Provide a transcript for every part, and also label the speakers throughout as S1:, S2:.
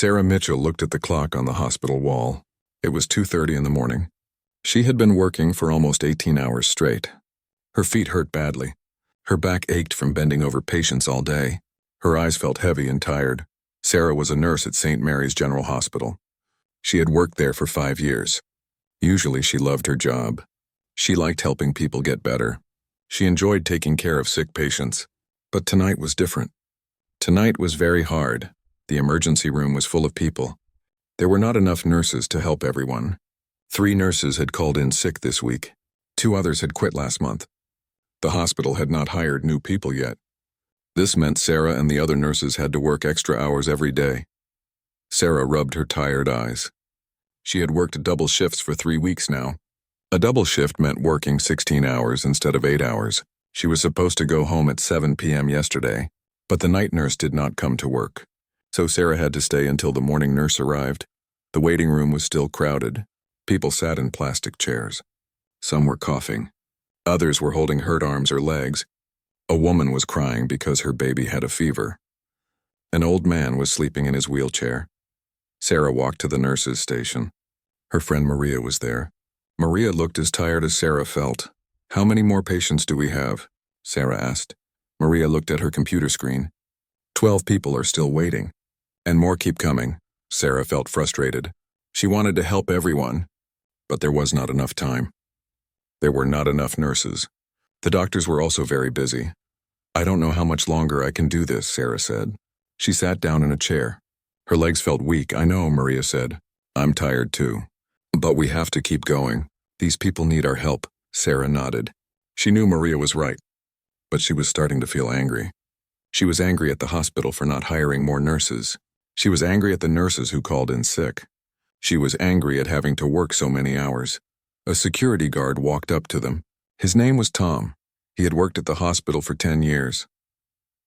S1: Sarah Mitchell looked at the clock on the hospital wall. It was 2:30 in the morning. She had been working for almost 18 hours straight. Her feet hurt badly. Her back ached from bending over patients all day. Her eyes felt heavy and tired. Sarah was a nurse at St. Mary's General Hospital. She had worked there for 5 years. Usually she loved her job. She liked helping people get better. She enjoyed taking care of sick patients. But tonight was different. Tonight was very hard. The emergency room was full of people. There were not enough nurses to help everyone. 3 nurses had called in sick this week. 2 others had quit last month. The hospital had not hired new people yet. This meant Sarah and the other nurses had to work extra hours every day. Sarah rubbed her tired eyes. She had worked double shifts for 3 weeks now. A double shift meant working 16 hours instead of 8 hours. She was supposed to go home at 7 p.m. yesterday, but the night nurse did not come to work. So Sarah had to stay until the morning nurse arrived. The waiting room was still crowded. People sat in plastic chairs. Some were coughing. Others were holding hurt arms or legs. A woman was crying because her baby had a fever. An old man was sleeping in his wheelchair. Sarah walked to the nurse's station. Her friend Maria was there. Maria looked as tired as Sarah felt. "How many more patients do we have?" Sarah asked. Maria looked at her computer screen. 12 people are still waiting. And more keep coming. Sarah felt frustrated. She wanted to help everyone, but there was not enough time. There were not enough nurses. The doctors were also very busy. "I don't know how much longer I can do this," Sarah said. She sat down in a chair. Her legs felt weak. "I know," Maria said. "I'm tired too. But we have to keep going. These people need our help." Sarah nodded. She knew Maria was right, but she was starting to feel angry. She was angry at the hospital for not hiring more nurses. She was angry at the nurses who called in sick. She was angry at having to work so many hours. A security guard walked up to them. His name was Tom. He had worked at the hospital for 10 years.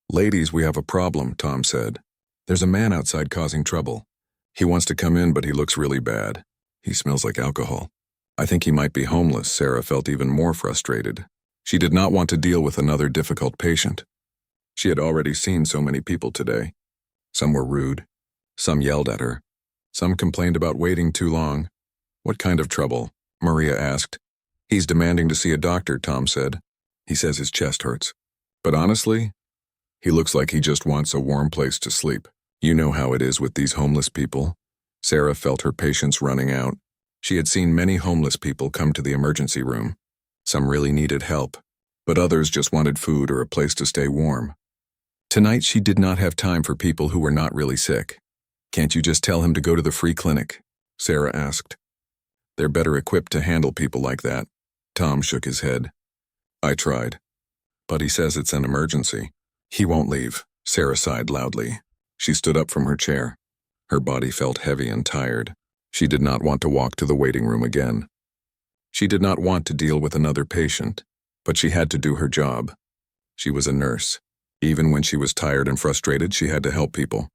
S1: "Ladies, we have a problem," Tom said. "There's a man outside causing trouble. He wants to come in, but he looks really bad. He smells like alcohol. I think he might be homeless." Sarah felt even more frustrated. She did not want to deal with another difficult patient. She had already seen so many people today. Some were rude. Some yelled at her. Some complained about waiting too long. "What kind of trouble?" Maria asked. "He's demanding to see a doctor," Tom said. "He says his chest hurts. But honestly, he looks like he just wants a warm place to sleep. You know how it is with these homeless people." Sarah felt her patience running out. She had seen many homeless people come to the emergency room. Some really needed help, but others just wanted food or a place to stay warm. Tonight she did not have time for people who were not really sick. "Can't you just tell him to go to the free clinic?" Sarah asked. "They're better equipped to handle people like that." Tom shook his head. "I tried, but he says it's an emergency. He won't leave." Sarah sighed loudly. She stood up from her chair. Her body felt heavy and tired. She did not want to walk to the waiting room again. She did not want to deal with another patient, but she had to do her job. She was a nurse. Even when she was tired and frustrated, she had to help people.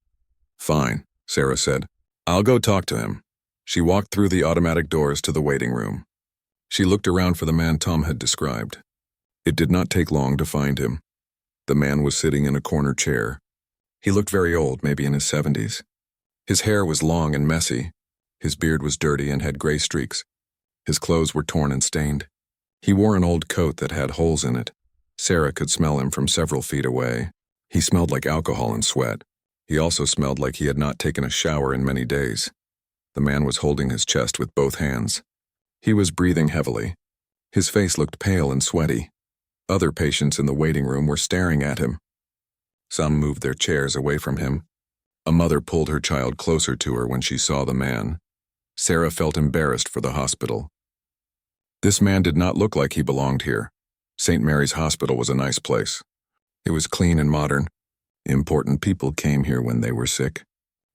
S1: "Fine," Sarah said. "I'll go talk to him." She walked through the automatic doors to the waiting room. She looked around for the man Tom had described. It did not take long to find him. The man was sitting in a corner chair. He looked very old, maybe in his 70s. His hair was long and messy. His beard was dirty and had gray streaks. His clothes were torn and stained. He wore an old coat that had holes in it. Sarah could smell him from several feet away. He smelled like alcohol and sweat. He also smelled like he had not taken a shower in many days. The man was holding his chest with both hands. He was breathing heavily. His face looked pale and sweaty. Other patients in the waiting room were staring at him. Some moved their chairs away from him. A mother pulled her child closer to her when she saw the man. Sarah felt embarrassed for the hospital. This man did not look like he belonged here. St. Mary's Hospital was a nice place. It was clean and modern. Important people came here when they were sick.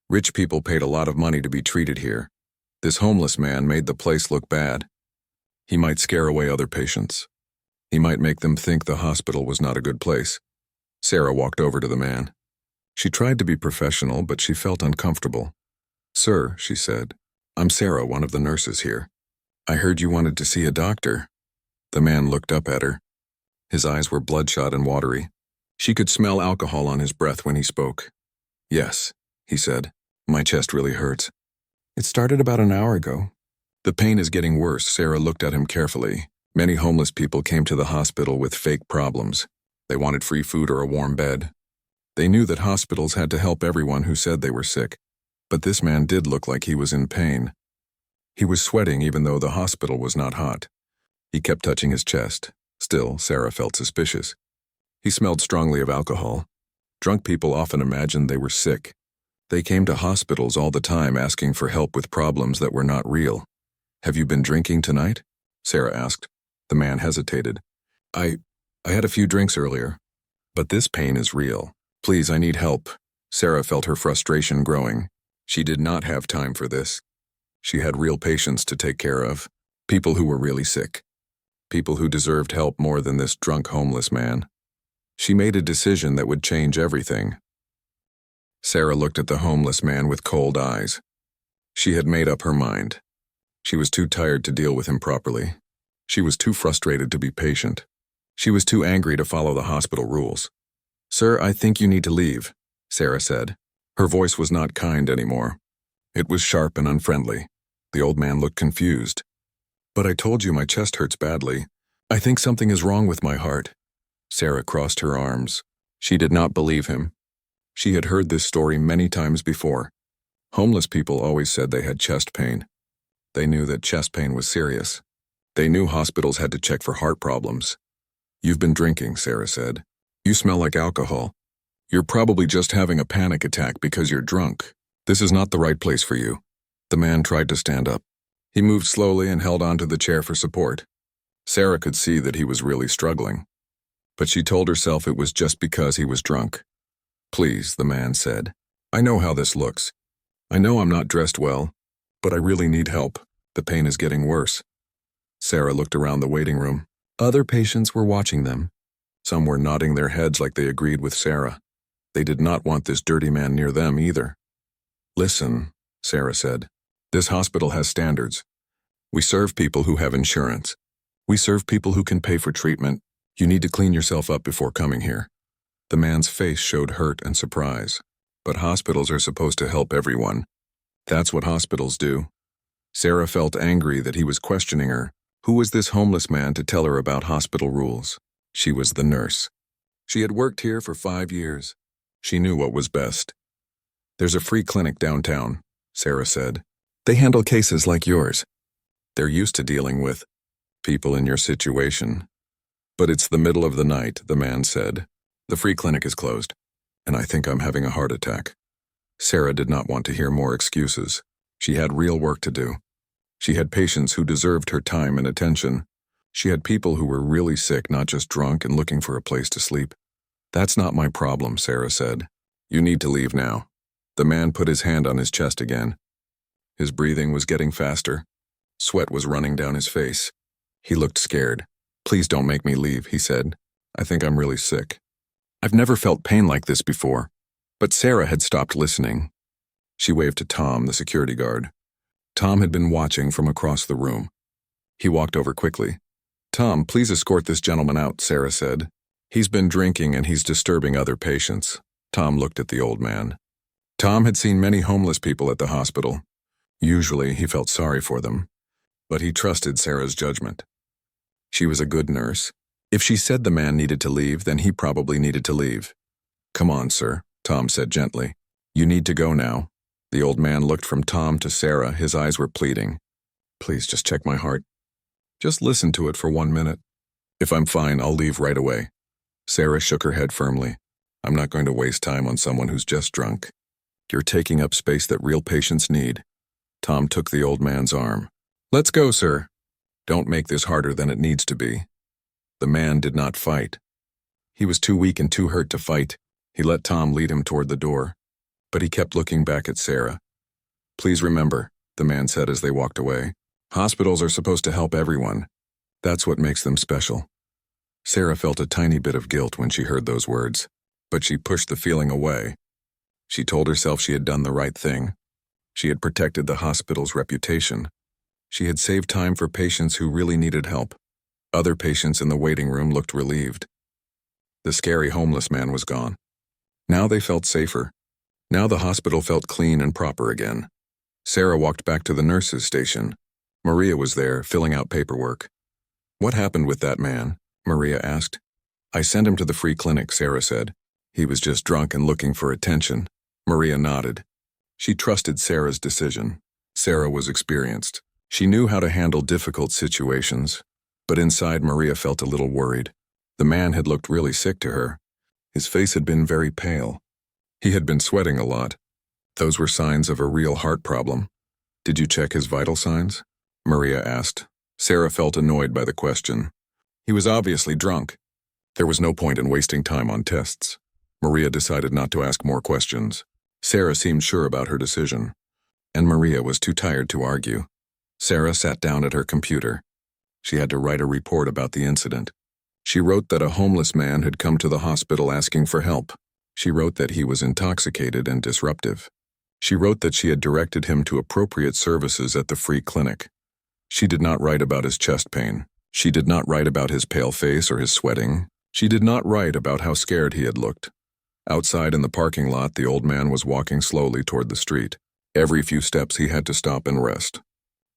S1: Rich people paid a lot of money to be treated here. This homeless man made the place look bad. He might scare away other patients. He might make them think the hospital was not a good place. Sarah walked over to the man. She tried to be professional, but she felt uncomfortable. "Sir," she said, "I'm Sarah, one of the nurses here. I heard you wanted to see a doctor." The man looked up at her. His eyes were bloodshot and watery. She could smell alcohol on his breath when he spoke. "Yes," he said. My chest really hurts. It started about an hour ago. The pain is getting worse. Sarah looked at him carefully. Many homeless people came to the hospital with fake problems. They wanted free food or a warm bed. They knew that hospitals had to help everyone who said they were sick. But this man did look like he was in pain. He was sweating even though the hospital was not hot. He kept touching his chest. Still, Sarah felt suspicious. He smelled strongly of alcohol. Drunk people often imagined they were sick. They came to hospitals all the time asking for help with problems that were not real. "Have you been drinking tonight?" Sarah asked. The man hesitated. I had a few drinks earlier. But this pain is real. Please, I need help. Sarah felt her frustration growing. She did not have time for this. She had real patients to take care of. People who were really sick. People who deserved help more than this drunk homeless man. She made a decision that would change everything. Sarah looked at the homeless man with cold eyes. She had made up her mind. She was too tired to deal with him properly. She was too frustrated to be patient. She was too angry to follow the hospital rules. "Sir, I think you need to leave," Sarah said. Her voice was not kind anymore. It was sharp and unfriendly. The old man looked confused. "But I told you my chest hurts badly. I think something is wrong with my heart." Sarah crossed her arms. She did not believe him. She had heard this story many times before. Homeless people always said they had chest pain. They knew that chest pain was serious. They knew hospitals had to check for heart problems. "You've been drinking," Sarah said. "You smell like alcohol. You're probably just having a panic attack because you're drunk. This is not the right place for you." The man tried to stand up. He moved slowly and held onto the chair for support. Sarah could see that he was really struggling. But she told herself it was just because he was drunk. "Please," the man said. "I know how this looks. I know I'm not dressed well, but I really need help. The pain is getting worse." Sarah looked around the waiting room. Other patients were watching them. Some were nodding their heads like they agreed with Sarah. They did not want this dirty man near them either. "Listen," Sarah said. "This hospital has standards. We serve people who have insurance. We serve people who can pay for treatment. You need to clean yourself up before coming here." The man's face showed hurt and surprise. But hospitals are supposed to help everyone. That's what hospitals do. Sarah felt angry that he was questioning her. Who was this homeless man to tell her about hospital rules? She was the nurse. She had worked here for 5 years. She knew what was best. "There's a free clinic downtown," Sarah said. "They handle cases like yours. They're used to dealing with people in your situation." "But it's the middle of the night," the man said. "The free clinic is closed, and I think I'm having a heart attack." Sarah did not want to hear more excuses. She had real work to do. She had patients who deserved her time and attention. She had people who were really sick, not just drunk and looking for a place to sleep. "That's not my problem," Sarah said. "You need to leave now." The man put his hand on his chest again. His breathing was getting faster. Sweat was running down his face. He looked scared. "Please don't make me leave," he said. "I think I'm really sick. I've never felt pain like this before." But Sarah had stopped listening. She waved to Tom, the security guard. Tom had been watching from across the room. He walked over quickly. "Tom, please escort this gentleman out," Sarah said. "He's been drinking and he's disturbing other patients." Tom looked at the old man. Tom had seen many homeless people at the hospital. Usually, he felt sorry for them. But he trusted Sarah's judgment. She was a good nurse. If she said the man needed to leave, then he probably needed to leave. "Come on, sir," Tom said gently. "You need to go now." The old man looked from Tom to Sarah. His eyes were pleading. "Please just check my heart. Just listen to it for 1 minute. If I'm fine, I'll leave right away." Sarah shook her head firmly. "I'm not going to waste time on someone who's just drunk. You're taking up space that real patients need." Tom took the old man's arm. "Let's go, sir. Don't make this harder than it needs to be." The man did not fight. He was too weak and too hurt to fight. He let Tom lead him toward the door. But he kept looking back at Sarah. "Please remember," the man said as they walked away. "Hospitals are supposed to help everyone. That's what makes them special." Sarah felt a tiny bit of guilt when she heard those words, but she pushed the feeling away. She told herself she had done the right thing. She had protected the hospital's reputation. She had saved time for patients who really needed help. Other patients in the waiting room looked relieved. The scary homeless man was gone. Now they felt safer. Now the hospital felt clean and proper again. Sarah walked back to the nurses' station. Maria was there, filling out paperwork. "What happened with that man?" Maria asked. "I sent him to the free clinic," Sarah said. "He was just drunk and looking for attention." Maria nodded. She trusted Sarah's decision. Sarah was experienced. She knew how to handle difficult situations. But inside, Maria felt a little worried. The man had looked really sick to her. His face had been very pale. He had been sweating a lot. Those were signs of a real heart problem. "Did you check his vital signs?" Maria asked. Sarah felt annoyed by the question. He was obviously drunk. There was no point in wasting time on tests. Maria decided not to ask more questions. Sarah seemed sure about her decision. And Maria was too tired to argue. Sarah sat down at her computer. She had to write a report about the incident. She wrote that a homeless man had come to the hospital asking for help. She wrote that he was intoxicated and disruptive. She wrote that she had directed him to appropriate services at the free clinic. She did not write about his chest pain. She did not write about his pale face or his sweating. She did not write about how scared he had looked. Outside in the parking lot, the old man was walking slowly toward the street. Every few steps he had to stop and rest.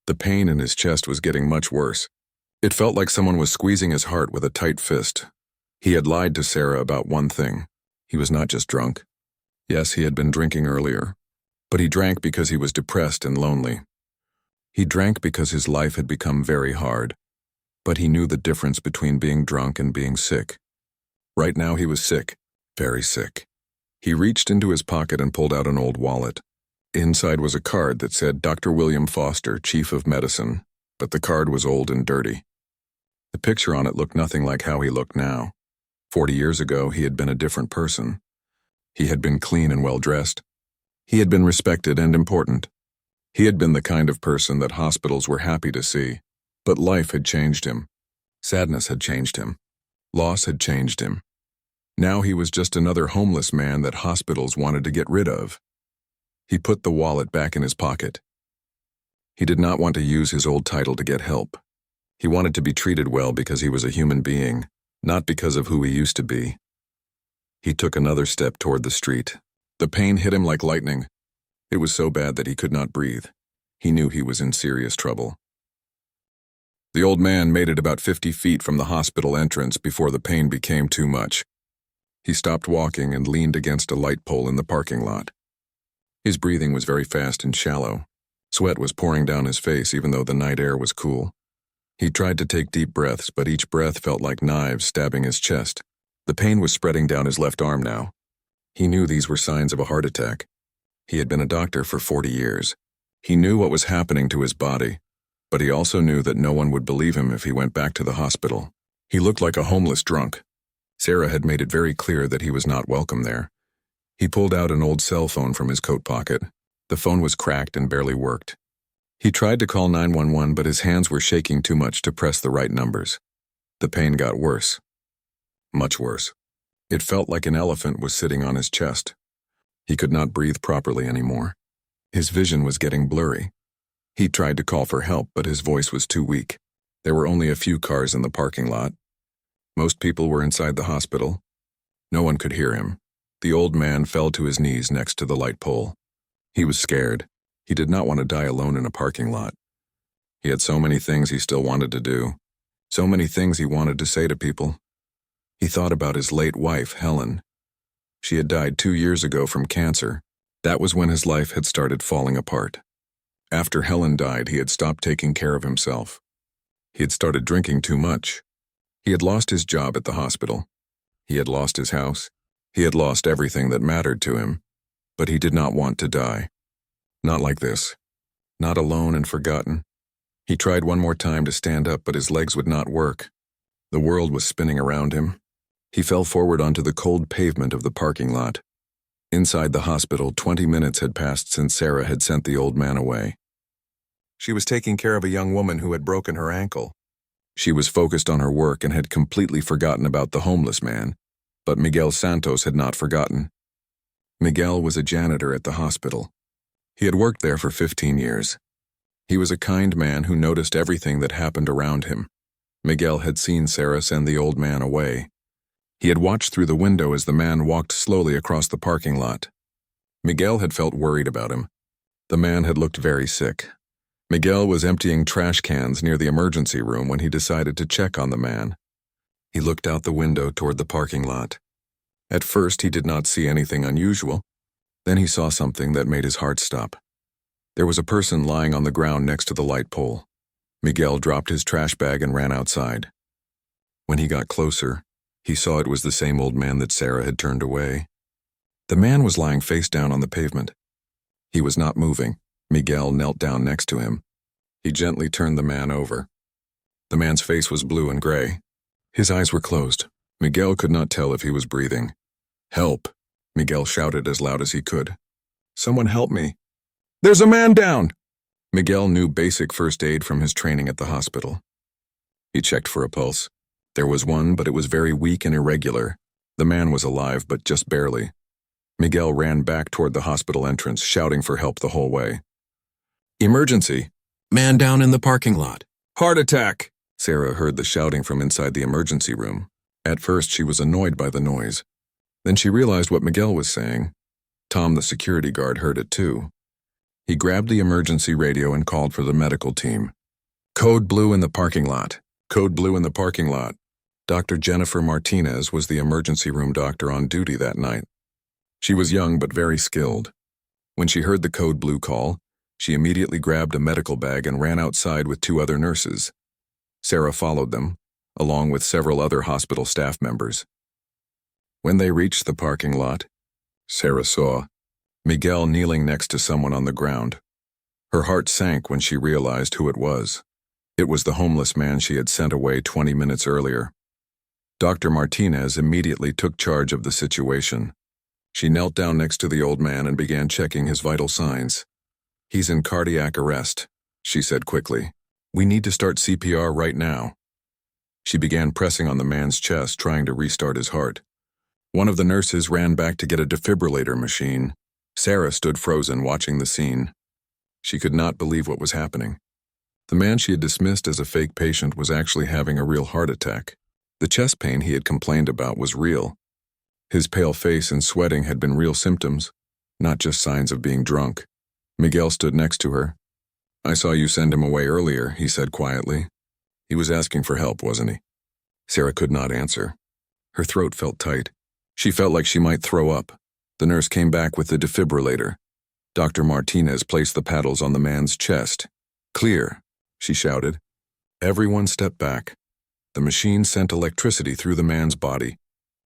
S1: The pain in his chest was getting much worse. It felt like someone was squeezing his heart with a tight fist. He had lied to Sarah about one thing. He was not just drunk. Yes, he had been drinking earlier. But he drank because he was depressed and lonely. He drank because his life had become very hard. But he knew the difference between being drunk and being sick. Right now he was sick, very sick. He reached into his pocket and pulled out an old wallet. Inside was a card that said Dr. William Foster, Chief of Medicine, but the card was old and dirty. The picture on it looked nothing like how he looked now. 40 years ago, he had been a different person. He had been clean and well-dressed. He had been respected and important. He had been the kind of person that hospitals were happy to see. But life had changed him. Sadness had changed him. Loss had changed him. Now he was just another homeless man that hospitals wanted to get rid of. He put the wallet back in his pocket. He did not want to use his old title to get help. He wanted to be treated well because he was a human being, not because of who he used to be. He took another step toward the street. The pain hit him like lightning. It was so bad that he could not breathe. He knew he was in serious trouble. The old man made it about 50 feet from the hospital entrance before the pain became too much. He stopped walking and leaned against a light pole in the parking lot. His breathing was very fast and shallow. Sweat was pouring down his face even though the night air was cool. He tried to take deep breaths, but each breath felt like knives stabbing his chest. The pain was spreading down his left arm now. He knew these were signs of a heart attack. He had been a doctor for 40 years. He knew what was happening to his body, but he also knew that no one would believe him if he went back to the hospital. He looked like a homeless drunk. Sarah had made it very clear that he was not welcome there. He pulled out an old cell phone from his coat pocket. The phone was cracked and barely worked. He tried to call 911, but his hands were shaking too much to press the right numbers. The pain got worse. Much worse. It felt like an elephant was sitting on his chest. He could not breathe properly anymore. His vision was getting blurry. He tried to call for help, but his voice was too weak. There were only a few cars in the parking lot. Most people were inside the hospital. No one could hear him. The old man fell to his knees next to the light pole. He was scared. He did not want to die alone in a parking lot. He had so many things he still wanted to do. So many things he wanted to say to people. He thought about his late wife, Helen. She had died 2 years ago from cancer. That was when his life had started falling apart. After Helen died, he had stopped taking care of himself. He had started drinking too much. He had lost his job at the hospital. He had lost his house. He had lost everything that mattered to him. But he did not want to die. Not like this. Not alone and forgotten. He tried one more time to stand up, but his legs would not work. The world was spinning around him. He fell forward onto the cold pavement of the parking lot. Inside the hospital, 20 minutes had passed since Sarah had sent the old man away. She was taking care of a young woman who had broken her ankle. She was focused on her work and had completely forgotten about the homeless man, but Miguel Santos had not forgotten. Miguel was a janitor at the hospital. He had worked there for 15 years. He was a kind man who noticed everything that happened around him. Miguel had seen Sarah send the old man away. He had watched through the window as the man walked slowly across the parking lot. Miguel had felt worried about him. The man had looked very sick. Miguel was emptying trash cans near the emergency room when he decided to check on the man. He looked out the window toward the parking lot. At first, he did not see anything unusual. Then he saw something that made his heart stop. There was a person lying on the ground next to the light pole. Miguel dropped his trash bag and ran outside. When he got closer, he saw it was the same old man that Sarah had turned away. The man was lying face down on the pavement. He was not moving. Miguel knelt down next to him. He gently turned the man over. The man's face was blue and gray. His eyes were closed. Miguel could not tell if he was breathing. "Help!" Miguel shouted as loud as he could. "Someone help me! There's a man down!" Miguel knew basic first aid from his training at the hospital. He checked for a pulse. There was one, but it was very weak and irregular. The man was alive, but just barely. Miguel ran back toward the hospital entrance, shouting for help the whole way. "Emergency! Man down in the parking lot! Heart attack!" Sarah heard the shouting from inside the emergency room. At first, she was annoyed by the noise. Then she realized what Miguel was saying. Tom, the security guard, heard it too. He grabbed the emergency radio and called for the medical team. "Code blue in the parking lot. Code blue in the parking lot." Dr. Jennifer Martinez was the emergency room doctor on duty that night. She was young but very skilled. When she heard the code blue call, she immediately grabbed a medical bag and ran outside with 2 other nurses. Sarah followed them, along with several other hospital staff members. When they reached the parking lot, Sarah saw Miguel kneeling next to someone on the ground. Her heart sank when she realized who it was. It was the homeless man she had sent away 20 minutes earlier. Dr. Martinez immediately took charge of the situation. She knelt down next to the old man and began checking his vital signs. "He's in cardiac arrest," she said quickly. "We need to start CPR right now." She began pressing on the man's chest, trying to restart his heart. One of the nurses ran back to get a defibrillator machine. Sarah stood frozen, watching the scene. She could not believe what was happening. The man she had dismissed as a fake patient was actually having a real heart attack. The chest pain he had complained about was real. His pale face and sweating had been real symptoms, not just signs of being drunk. Miguel stood next to her. "I saw you send him away earlier," he said quietly. "He was asking for help, wasn't he?" Sarah could not answer. Her throat felt tight. She felt like she might throw up. The nurse came back with the defibrillator. Dr. Martinez placed the paddles on the man's chest. "Clear," she shouted. Everyone stepped back. The machine sent electricity through the man's body.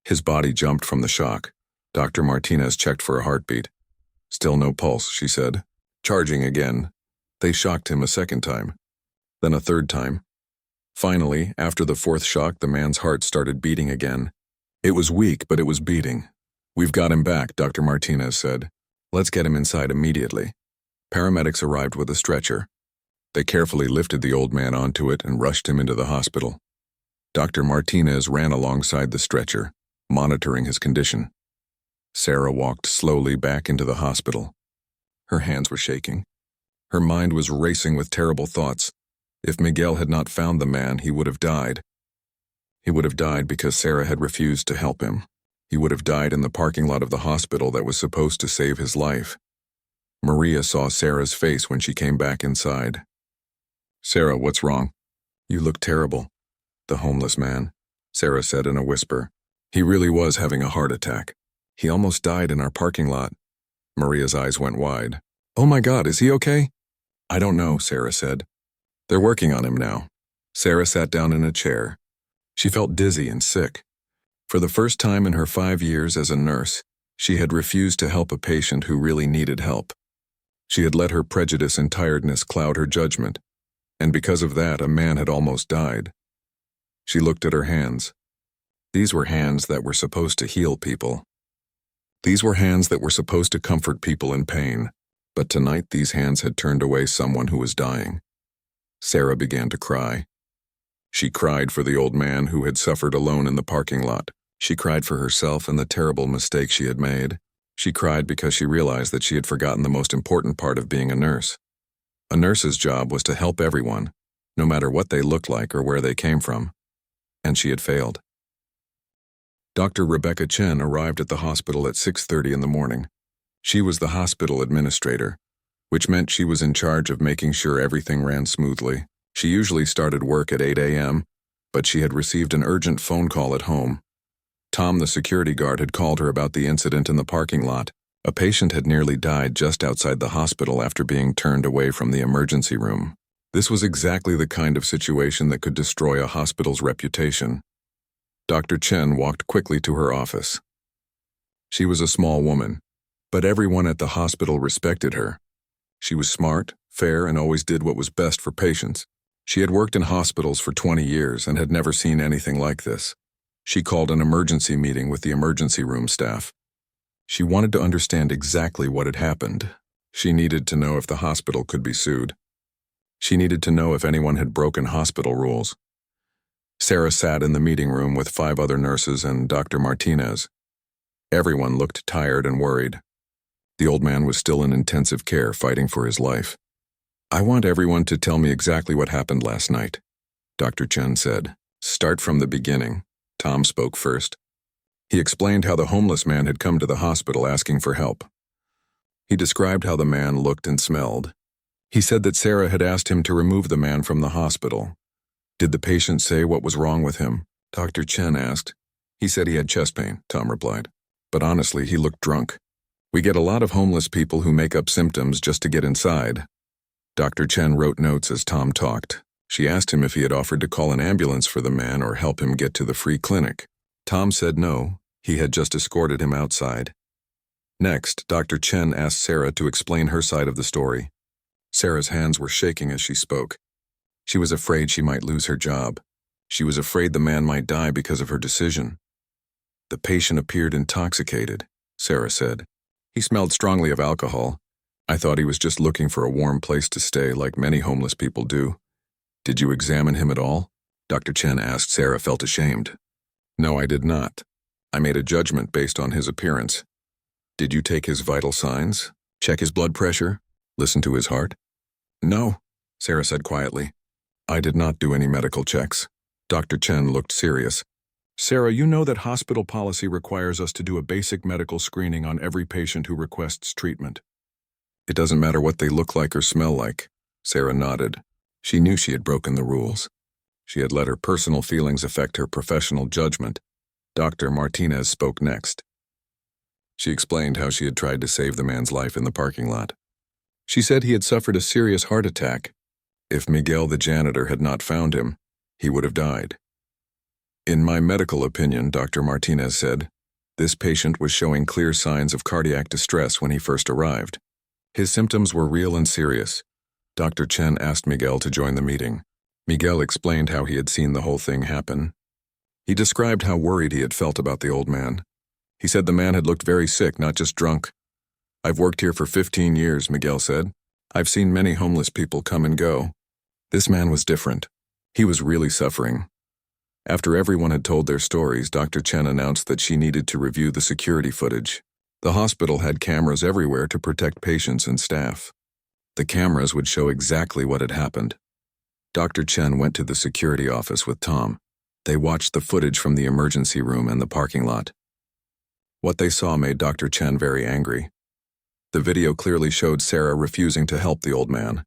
S1: His body jumped from the shock. Dr. Martinez checked for a heartbeat. "Still no pulse," she said. "Charging again." They shocked him a second time. Then a third time. Finally, after the 4th shock, the man's heart started beating again. It was weak, but it was beating. "We've got him back," Dr. Martinez said. "Let's get him inside immediately." Paramedics arrived with a stretcher. They carefully lifted the old man onto it and rushed him into the hospital. Dr. Martinez ran alongside the stretcher, monitoring his condition. Sarah walked slowly back into the hospital. Her hands were shaking. Her mind was racing with terrible thoughts. If Miguel had not found the man, he would have died. He would have died because Sarah had refused to help him. He would have died in the parking lot of the hospital that was supposed to save his life. Maria saw Sarah's face when she came back inside. "Sarah, what's wrong?" "You look terrible." "The homeless man," Sarah said in a whisper. "He really was having a heart attack. He almost died in our parking lot." Maria's eyes went wide. "Oh my God, is he okay?" "I don't know," Sarah said. "They're working on him now." Sarah sat down in a chair. She felt dizzy and sick. For the first time in her 5 years as a nurse, she had refused to help a patient who really needed help. She had let her prejudice and tiredness cloud her judgment, and because of that, a man had almost died. She looked at her hands. These were hands that were supposed to heal people. These were hands that were supposed to comfort people in pain, but tonight these hands had turned away someone who was dying. Sarah began to cry. She cried for the old man who had suffered alone in the parking lot. She cried for herself and the terrible mistake she had made. She cried because she realized that she had forgotten the most important part of being a nurse. A nurse's job was to help everyone, no matter what they looked like or where they came from. And she had failed. Dr. Rebecca Chen arrived at the hospital at 6:30 in the morning. She was the hospital administrator, which meant she was in charge of making sure everything ran smoothly. She usually started work at 8 a.m., but she had received an urgent phone call at home. Tom, the security guard, had called her about the incident in the parking lot. A patient had nearly died just outside the hospital after being turned away from the emergency room. This was exactly the kind of situation that could destroy a hospital's reputation. Dr. Chen walked quickly to her office. She was a small woman, but everyone at the hospital respected her. She was smart, fair, and always did what was best for patients. She had worked in hospitals for 20 years and had never seen anything like this. She called an emergency meeting with the emergency room staff. She wanted to understand exactly what had happened. She needed to know if the hospital could be sued. She needed to know if anyone had broken hospital rules. Sarah sat in the meeting room with 5 other nurses and Dr. Martinez. Everyone looked tired and worried. The old man was still in intensive care, fighting for his life. "I want everyone to tell me exactly what happened last night," Dr. Chen said. "Start from the beginning." Tom spoke first. He explained how the homeless man had come to the hospital asking for help. He described how the man looked and smelled. He said that Sarah had asked him to remove the man from the hospital. "Did the patient say what was wrong with him?" Dr. Chen asked. "He said he had chest pain," Tom replied. "But honestly, he looked drunk. We get a lot of homeless people who make up symptoms just to get inside." Dr. Chen wrote notes as Tom talked. She asked him if he had offered to call an ambulance for the man or help him get to the free clinic. Tom said no, he had just escorted him outside. Next, Dr. Chen asked Sarah to explain her side of the story. Sarah's hands were shaking as she spoke. She was afraid she might lose her job. She was afraid the man might die because of her decision. "The patient appeared intoxicated," Sarah said. "He smelled strongly of alcohol. I thought he was just looking for a warm place to stay, like many homeless people do." "Did you examine him at all?" Dr. Chen asked. Sarah felt ashamed. "No, I did not. I made a judgment based on his appearance." "Did you take his vital signs? Check his blood pressure? Listen to his heart?" "No," Sarah said quietly. "I did not do any medical checks." Dr. Chen looked serious. "Sarah, you know that hospital policy requires us to do a basic medical screening on every patient who requests treatment." "It doesn't matter what they look like or smell like." Sarah nodded. She knew she had broken the rules. She had let her personal feelings affect her professional judgment. Dr. Martinez spoke next. She explained how she had tried to save the man's life in the parking lot. She said he had suffered a serious heart attack. If Miguel, the janitor, had not found him, he would have died. "In my medical opinion," Dr. Martinez said, "this patient was showing clear signs of cardiac distress when he first arrived. His symptoms were real and serious." Dr. Chen asked Miguel to join the meeting. Miguel explained how he had seen the whole thing happen. He described how worried he had felt about the old man. He said the man had looked very sick, not just drunk. "I've worked here for 15 years, Miguel said. "I've seen many homeless people come and go. This man was different. He was really suffering." After everyone had told their stories, Dr. Chen announced that she needed to review the security footage. The hospital had cameras everywhere to protect patients and staff. The cameras would show exactly what had happened. Dr. Chen went to the security office with Tom. They watched the footage from the emergency room and the parking lot. What they saw made Dr. Chen very angry. The video clearly showed Sarah refusing to help the old man.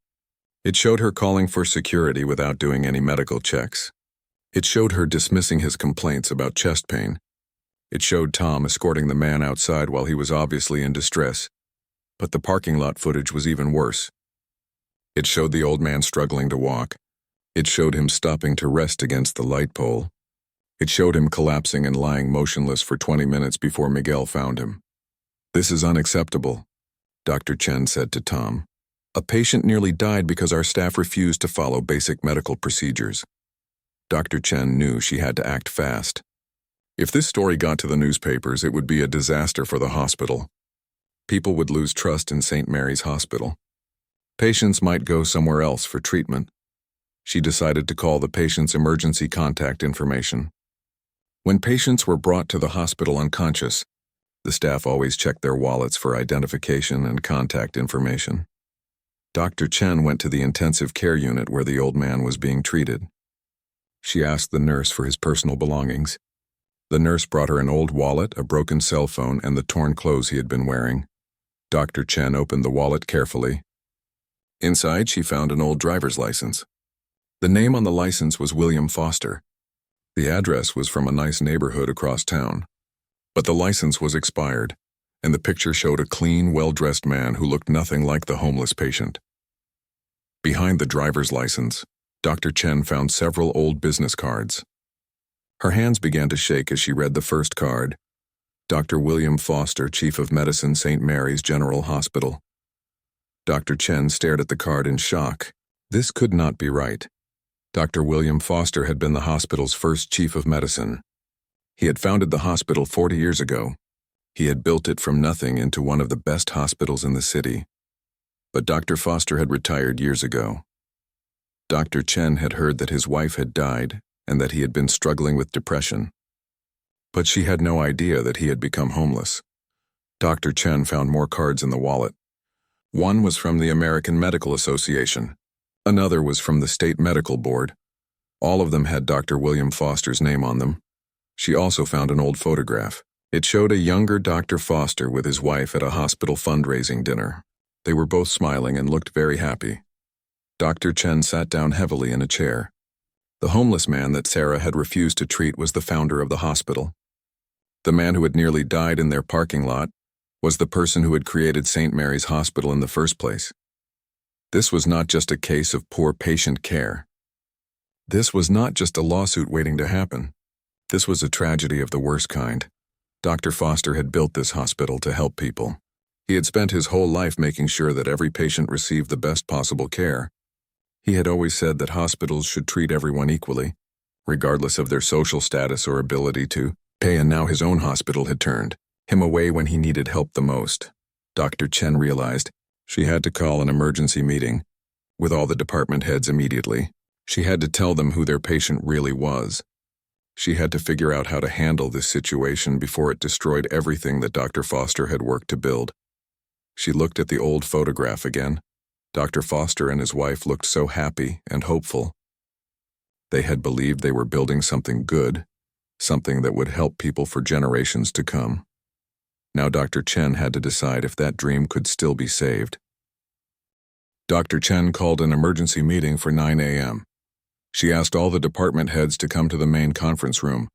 S1: It showed her calling for security without doing any medical checks. It showed her dismissing his complaints about chest pain. It showed Tom escorting the man outside while he was obviously in distress. But the parking lot footage was even worse. It showed the old man struggling to walk. It showed him stopping to rest against the light pole. It showed him collapsing and lying motionless for 20 minutes before Miguel found him. "This is unacceptable," Dr. Chen said to Tom. "A patient nearly died because our staff refused to follow basic medical procedures." Dr. Chen knew she had to act fast. If this story got to the newspapers, it would be a disaster for the hospital. People would lose trust in St. Mary's Hospital. Patients might go somewhere else for treatment. She decided to call the patient's emergency contact information. When patients were brought to the hospital unconscious, the staff always checked their wallets for identification and contact information. Dr. Chen went to the intensive care unit where the old man was being treated. She asked the nurse for his personal belongings. The nurse brought her an old wallet, a broken cell phone, and the torn clothes he had been wearing. Dr. Chen opened the wallet carefully. Inside, she found an old driver's license. The name on the license was William Foster. The address was from a nice neighborhood across town. But the license was expired, and the picture showed a clean, well-dressed man who looked nothing like the homeless patient. Behind the driver's license, Dr. Chen found several old business cards. Her hands began to shake as she read the first card. Dr. William Foster, Chief of Medicine, St. Mary's General Hospital. Dr. Chen stared at the card in shock. This could not be right. Dr. William Foster had been the hospital's first chief of medicine. He had founded the hospital 40 years ago. He had built it from nothing into one of the best hospitals in the city. But Dr. Foster had retired years ago. Dr. Chen had heard that his wife had died and that he had been struggling with depression. But she had no idea that he had become homeless. Dr. Chen found more cards in the wallet. One was from the American Medical Association. Another was from the State Medical Board. All of them had Dr. William Foster's name on them. She also found an old photograph. It showed a younger Dr. Foster with his wife at a hospital fundraising dinner. They were both smiling and looked very happy. Dr. Chen sat down heavily in a chair. The homeless man that Sarah had refused to treat was the founder of the hospital. The man who had nearly died in their parking lot was the person who had created St. Mary's Hospital in the first place. This was not just a case of poor patient care. This was not just a lawsuit waiting to happen. This was a tragedy of the worst kind. Dr. Foster had built this hospital to help people. He had spent his whole life making sure that every patient received the best possible care. He had always said that hospitals should treat everyone equally, regardless of their social status or ability to pay, and now his own hospital had turned him away when he needed help the most. Dr. Chen realized she had to call an emergency meeting with all the department heads immediately. She had to tell them who their patient really was. She had to figure out how to handle this situation before it destroyed everything that Dr. Foster had worked to build. She looked at the old photograph again. Dr. Foster and his wife looked so happy and hopeful. They had believed they were building something good, something that would help people for generations to come. Now Dr. Chen had to decide if that dream could still be saved. Dr. Chen called an emergency meeting for 9 a.m. She asked all the department heads to come to the main conference room.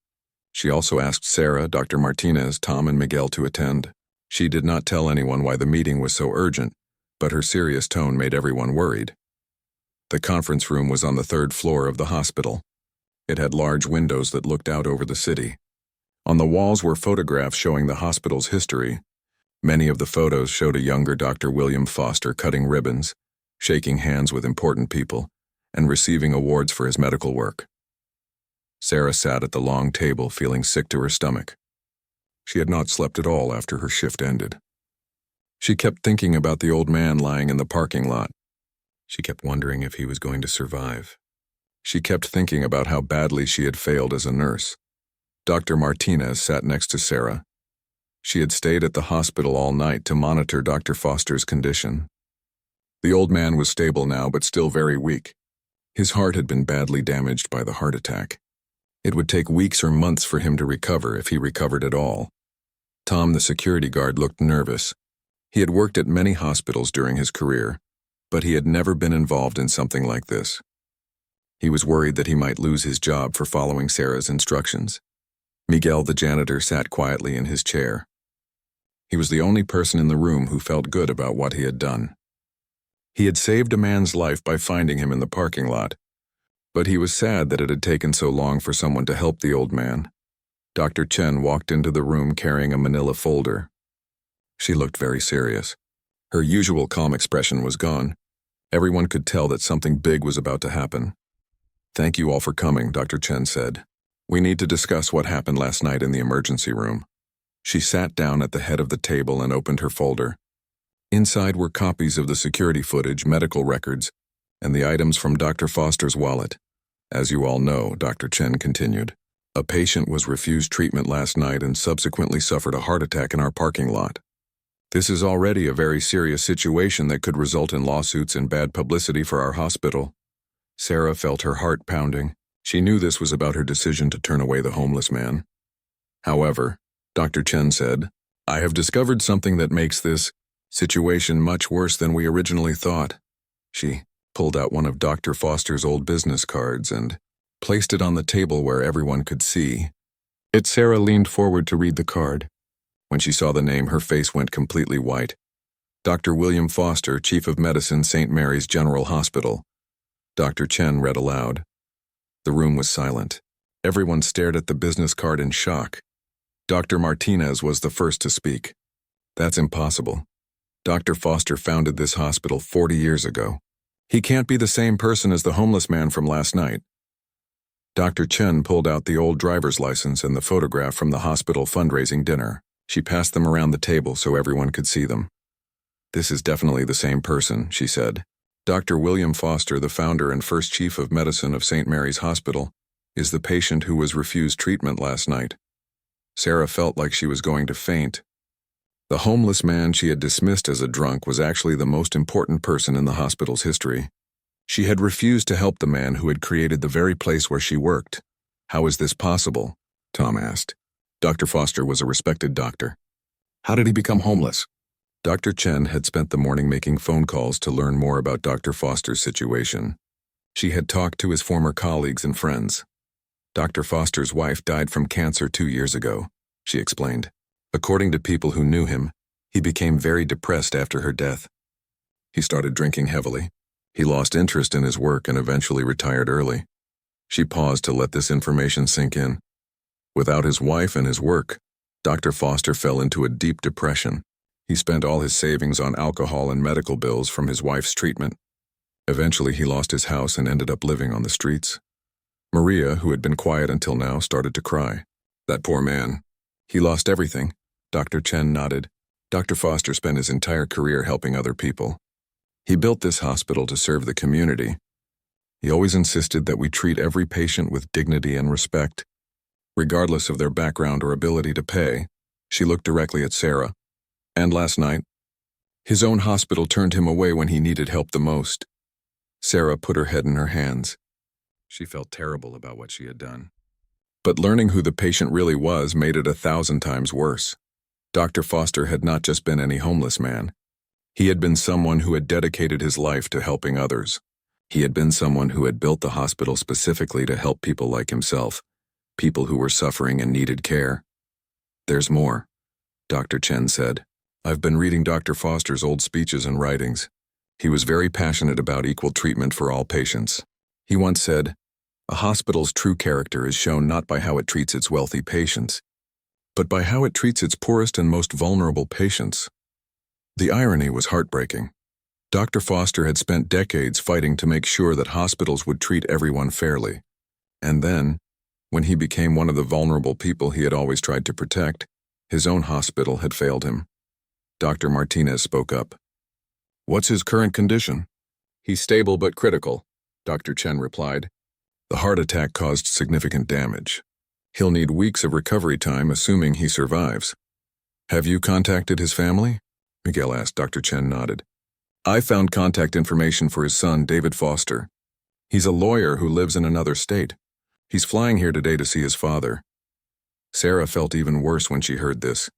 S1: She also asked Sarah, Dr. Martinez, Tom, and Miguel to attend. She did not tell anyone why the meeting was so urgent, but her serious tone made everyone worried. The conference room was on the 3rd floor of the hospital. It had large windows that looked out over the city. On the walls were photographs showing the hospital's history. Many of the photos showed a younger Dr. William Foster cutting ribbons, shaking hands with important people, and receiving awards for his medical work. Sarah sat at the long table feeling sick to her stomach. She had not slept at all after her shift ended. She kept thinking about the old man lying in the parking lot. She kept wondering if he was going to survive. She kept thinking about how badly she had failed as a nurse. Dr. Martinez sat next to Sarah. She had stayed at the hospital all night to monitor Dr. Foster's condition. The old man was stable now, but still very weak. His heart had been badly damaged by the heart attack. It would take weeks or months for him to recover, if he recovered at all. Tom, the security guard, looked nervous. He had worked at many hospitals during his career, but he had never been involved in something like this. He was worried that he might lose his job for following Sarah's instructions. Miguel, the janitor, sat quietly in his chair. He was the only person in the room who felt good about what he had done. He had saved a man's life by finding him in the parking lot, but he was sad that it had taken so long for someone to help the old man. Dr. Chen walked into the room carrying a manila folder. She looked very serious. Her usual calm expression was gone. Everyone could tell that something big was about to happen. "Thank you all for coming," Dr. Chen said. "We need to discuss what happened last night in the emergency room." She sat down at the head of the table and opened her folder. Inside were copies of the security footage, medical records, and the items from Dr. Foster's wallet. "As you all know," Dr. Chen continued, "a patient was refused treatment last night and subsequently suffered a heart attack in our parking lot. This is already a very serious situation that could result in lawsuits and bad publicity for our hospital." Sarah felt her heart pounding. She knew this was about her decision to turn away the homeless man. "However," Dr. Chen said, "I have discovered something that makes this Situation much worse than we originally thought. She pulled out one of Dr. Foster's old business cards and placed it on the table where everyone could see. Sarah leaned forward to read the card. When she saw the name, her face went completely white. Dr. William Foster, Chief of Medicine, St. Mary's General Hospital. Dr. Chen read aloud. The room was silent. Everyone stared at the business card in shock. Dr. Martinez was the first to speak. That's impossible. Dr. Foster founded this hospital 40 years ago. He can't be the same person as the homeless man from last night. Dr. Chen pulled out the old driver's license and the photograph from the hospital fundraising dinner. She passed them around the table so everyone could see them. This is definitely the same person, she said. Dr. William Foster, the founder and first chief of medicine of St. Mary's Hospital, is the patient who was refused treatment last night. Sarah felt like she was going to faint. The homeless man she had dismissed as a drunk was actually the most important person in the hospital's history. She had refused to help the man who had created the very place where she worked. How is this possible? Tom asked. Dr. Foster was a respected doctor. How did he become homeless? Dr. Chen had spent the morning making phone calls to learn more about Dr. Foster's situation. She had talked to his former colleagues and friends. Dr. Foster's wife died from cancer 2 years ago, she explained. According to people who knew him, he became very depressed after her death. He started drinking heavily. He lost interest in his work and eventually retired early. She paused to let this information sink in. Without his wife and his work, Dr. Foster fell into a deep depression. He spent all his savings on alcohol and medical bills from his wife's treatment. Eventually, he lost his house and ended up living on the streets. Maria, who had been quiet until now, started to cry. That poor man. He lost everything. Dr. Chen nodded. Dr. Foster spent his entire career helping other people. He built this hospital to serve the community. He always insisted that we treat every patient with dignity and respect, regardless of their background or ability to pay. She looked directly at Sarah. And last night, his own hospital turned him away when he needed help the most. Sarah put her head in her hands. She felt terrible about what she had done. But learning who the patient really was made it 1,000 times worse. Dr. Foster had not just been any homeless man. He had been someone who had dedicated his life to helping others. He had been someone who had built the hospital specifically to help people like himself, people who were suffering and needed care. There's more, Dr. Chen said. I've been reading Dr. Foster's old speeches and writings. He was very passionate about equal treatment for all patients. He once said, "A hospital's true character is shown not by how it treats its wealthy patients, but by how it treats its poorest and most vulnerable patients." The irony was heartbreaking. Dr. Foster had spent decades fighting to make sure that hospitals would treat everyone fairly. And then, when he became one of the vulnerable people he had always tried to protect, his own hospital had failed him. Dr. Martinez spoke up. "What's his current condition?" "He's stable but critical," Dr. Chen replied. "The heart attack caused significant damage. He'll need weeks of recovery time, assuming he survives." "Have you contacted his family?" Miguel asked. Dr. Chen nodded. "I found contact information for his son, David Foster. He's a lawyer who lives in another state. He's flying here today to see his father." Sarah felt even worse when she heard this.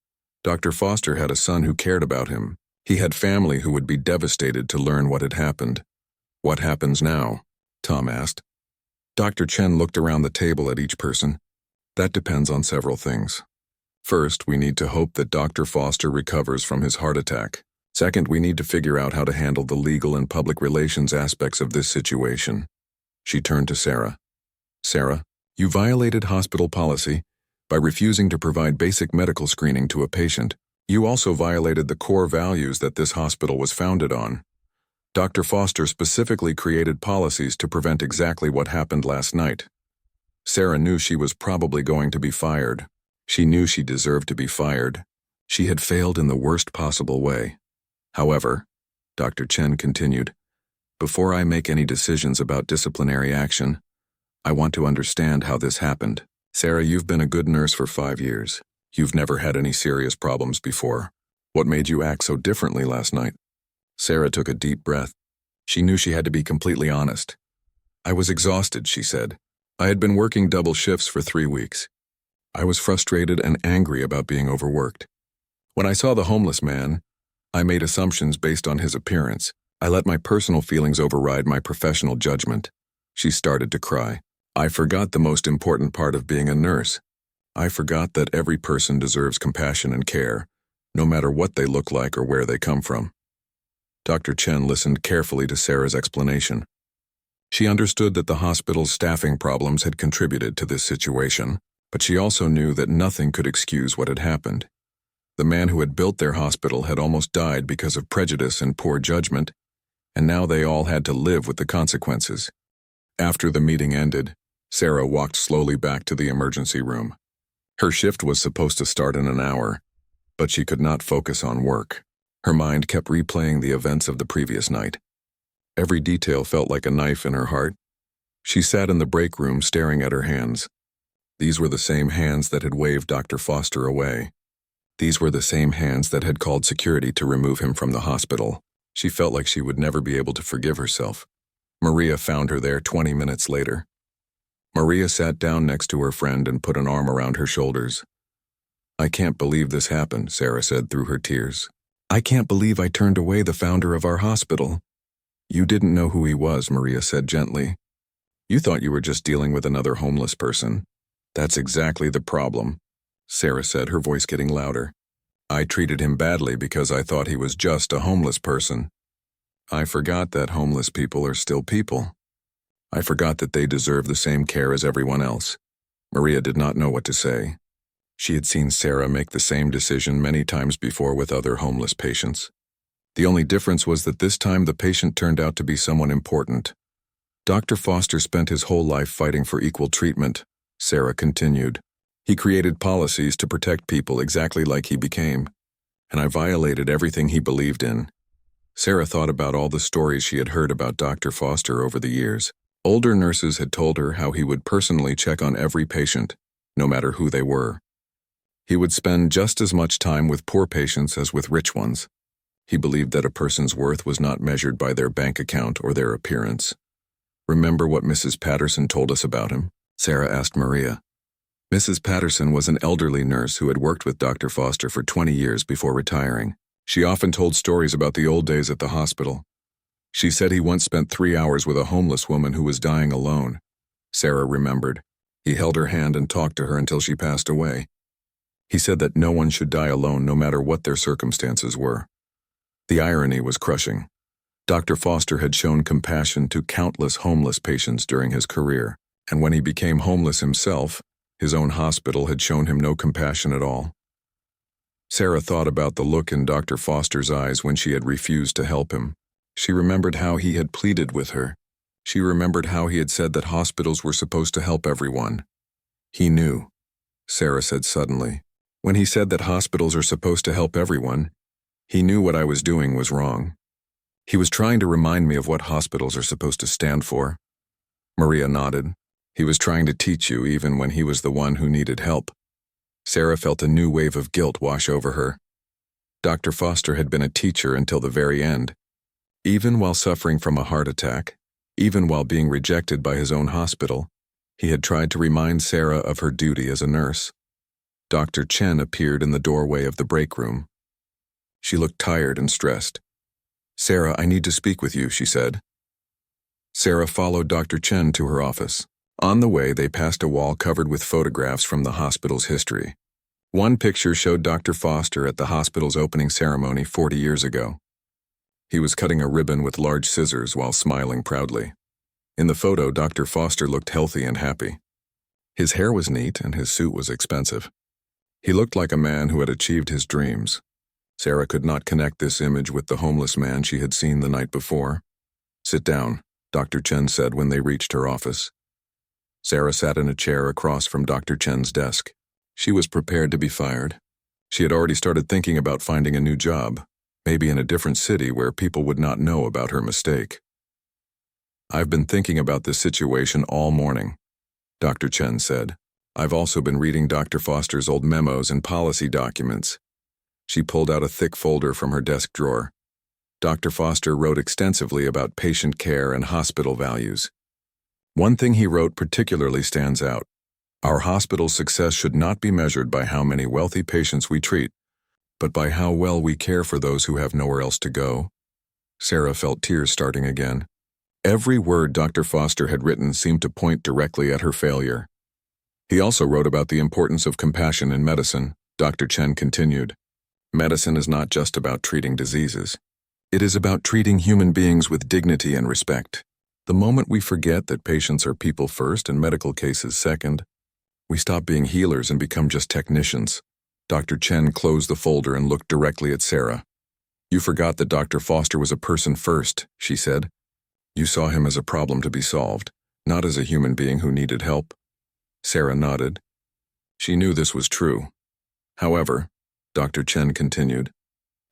S1: Dr. Foster had a son who cared about him. He had family who would be devastated to learn what had happened. "What happens now?" Tom asked. Dr. Chen looked around the table at each person. "That depends on several things. First, we need to hope that Dr. Foster recovers from his heart attack. Second, we need to figure out how to handle the legal and public relations aspects of this situation." She turned to Sarah. "Sarah, you violated hospital policy by refusing to provide basic medical screening to a patient. You also violated the core values that this hospital was founded on. Dr. Foster specifically created policies to prevent exactly what happened last night." Sarah knew she was probably going to be fired. She knew she deserved to be fired. She had failed in the worst possible way. However, Dr. Chen continued, "Before I make any decisions about disciplinary action, I want to understand how this happened. Sarah, you've been a good nurse for 5 years. You've never had any serious problems before. What made you act so differently last night?" Sarah took a deep breath. She knew she had to be completely honest. "I was exhausted," she said. "I had been working double shifts for 3 weeks. I was frustrated and angry about being overworked. When I saw the homeless man, I made assumptions based on his appearance. I let my personal feelings override my professional judgment. She started to cry. I forgot the most important part of being a nurse. I forgot that every person deserves compassion and care, no matter what they look like or where they come from. Dr. Chen listened carefully to Sarah's explanation. She understood that the hospital's staffing problems had contributed to this situation, but she also knew that nothing could excuse what had happened. The man who had built their hospital had almost died because of prejudice and poor judgment, and now they all had to live with the consequences. After the meeting ended, Sarah walked slowly back to the emergency room. Her shift was supposed to start in an hour, but she could not focus on work. Her mind kept replaying the events of the previous night. Every detail felt like a knife in her heart. She sat in the break room staring at her hands. These were the same hands that had waved Dr. Foster away. These were the same hands that had called security to remove him from the hospital. She felt like she would never be able to forgive herself. Maria found her there 20 minutes later. Maria sat down next to her friend and put an arm around her shoulders. "I can't believe this happened," Sarah said through her tears. "I can't believe I turned away the founder of our hospital." "You didn't know who he was," Maria said gently. "You thought you were just dealing with another homeless person. That's exactly the problem," Sarah said, her voice getting louder. "I treated him badly because I thought he was just a homeless person. I forgot that homeless people are still people. I forgot that they deserve the same care as everyone else." Maria did not know what to say. She had seen Sarah make the same decision many times before with other homeless patients. The only difference was that this time the patient turned out to be someone important. Dr. Foster spent his whole life fighting for equal treatment, Sarah continued. He created policies to protect people exactly like he became, and I violated everything he believed in. Sarah thought about all the stories she had heard about Dr. Foster over the years. Older nurses had told her how he would personally check on every patient, no matter who they were. He would spend just as much time with poor patients as with rich ones. He believed that a person's worth was not measured by their bank account or their appearance. "Remember what Mrs. Patterson told us about him?" Sarah asked Maria. Mrs. Patterson was an elderly nurse who had worked with Dr. Foster for 20 years before retiring. She often told stories about the old days at the hospital. She said he once spent 3 hours with a homeless woman who was dying alone. Sarah remembered. He held her hand and talked to her until she passed away. He said that no one should die alone no matter what their circumstances were. The irony was crushing. Dr. Foster had shown compassion to countless homeless patients during his career, and when he became homeless himself, his own hospital had shown him no compassion at all. Sarah thought about the look in Dr. Foster's eyes when she had refused to help him. She remembered how he had pleaded with her. She remembered how he had said that hospitals were supposed to help everyone. "He knew," Sarah said suddenly. "When he said that hospitals are supposed to help everyone, he knew what I was doing was wrong. He was trying to remind me of what hospitals are supposed to stand for." Maria nodded. "He was trying to teach you even when he was the one who needed help." Sarah felt a new wave of guilt wash over her. Dr. Foster had been a teacher until the very end. Even while suffering from a heart attack, even while being rejected by his own hospital, he had tried to remind Sarah of her duty as a nurse. Dr. Chen appeared in the doorway of the break room. She looked tired and stressed. "Sarah, I need to speak with you," she said. Sarah followed Dr. Chen to her office. On the way, they passed a wall covered with photographs from the hospital's history. One picture showed Dr. Foster at the hospital's opening ceremony 40 years ago. He was cutting a ribbon with large scissors while smiling proudly. In the photo, Dr. Foster looked healthy and happy. His hair was neat and his suit was expensive. He looked like a man who had achieved his dreams. Sarah could not connect this image with the homeless man she had seen the night before. "Sit down," Dr. Chen said when they reached her office. Sarah sat in a chair across from Dr. Chen's desk. She was prepared to be fired. She had already started thinking about finding a new job, maybe in a different city where people would not know about her mistake. "I've been thinking about this situation all morning," Dr. Chen said. "I've also been reading Dr. Foster's old memos and policy documents." She pulled out a thick folder from her desk drawer. Dr. Foster wrote extensively about patient care and hospital values. One thing he wrote particularly stands out. "Our hospital's success should not be measured by how many wealthy patients we treat, but by how well we care for those who have nowhere else to go. Sarah felt tears starting again. Every word Dr. Foster had written seemed to point directly at her failure. He also wrote about the importance of compassion in medicine. Dr. Chen continued. Medicine is not just about treating diseases. It is about treating human beings with dignity and respect. The moment we forget that patients are people first and medical cases second, we stop being healers and become just technicians. Dr. Chen closed the folder and looked directly at Sarah. You forgot that Dr. Foster was a person first, she said. You saw him as a problem to be solved, not as a human being who needed help. Sarah nodded. She knew this was true. However, Dr. Chen continued,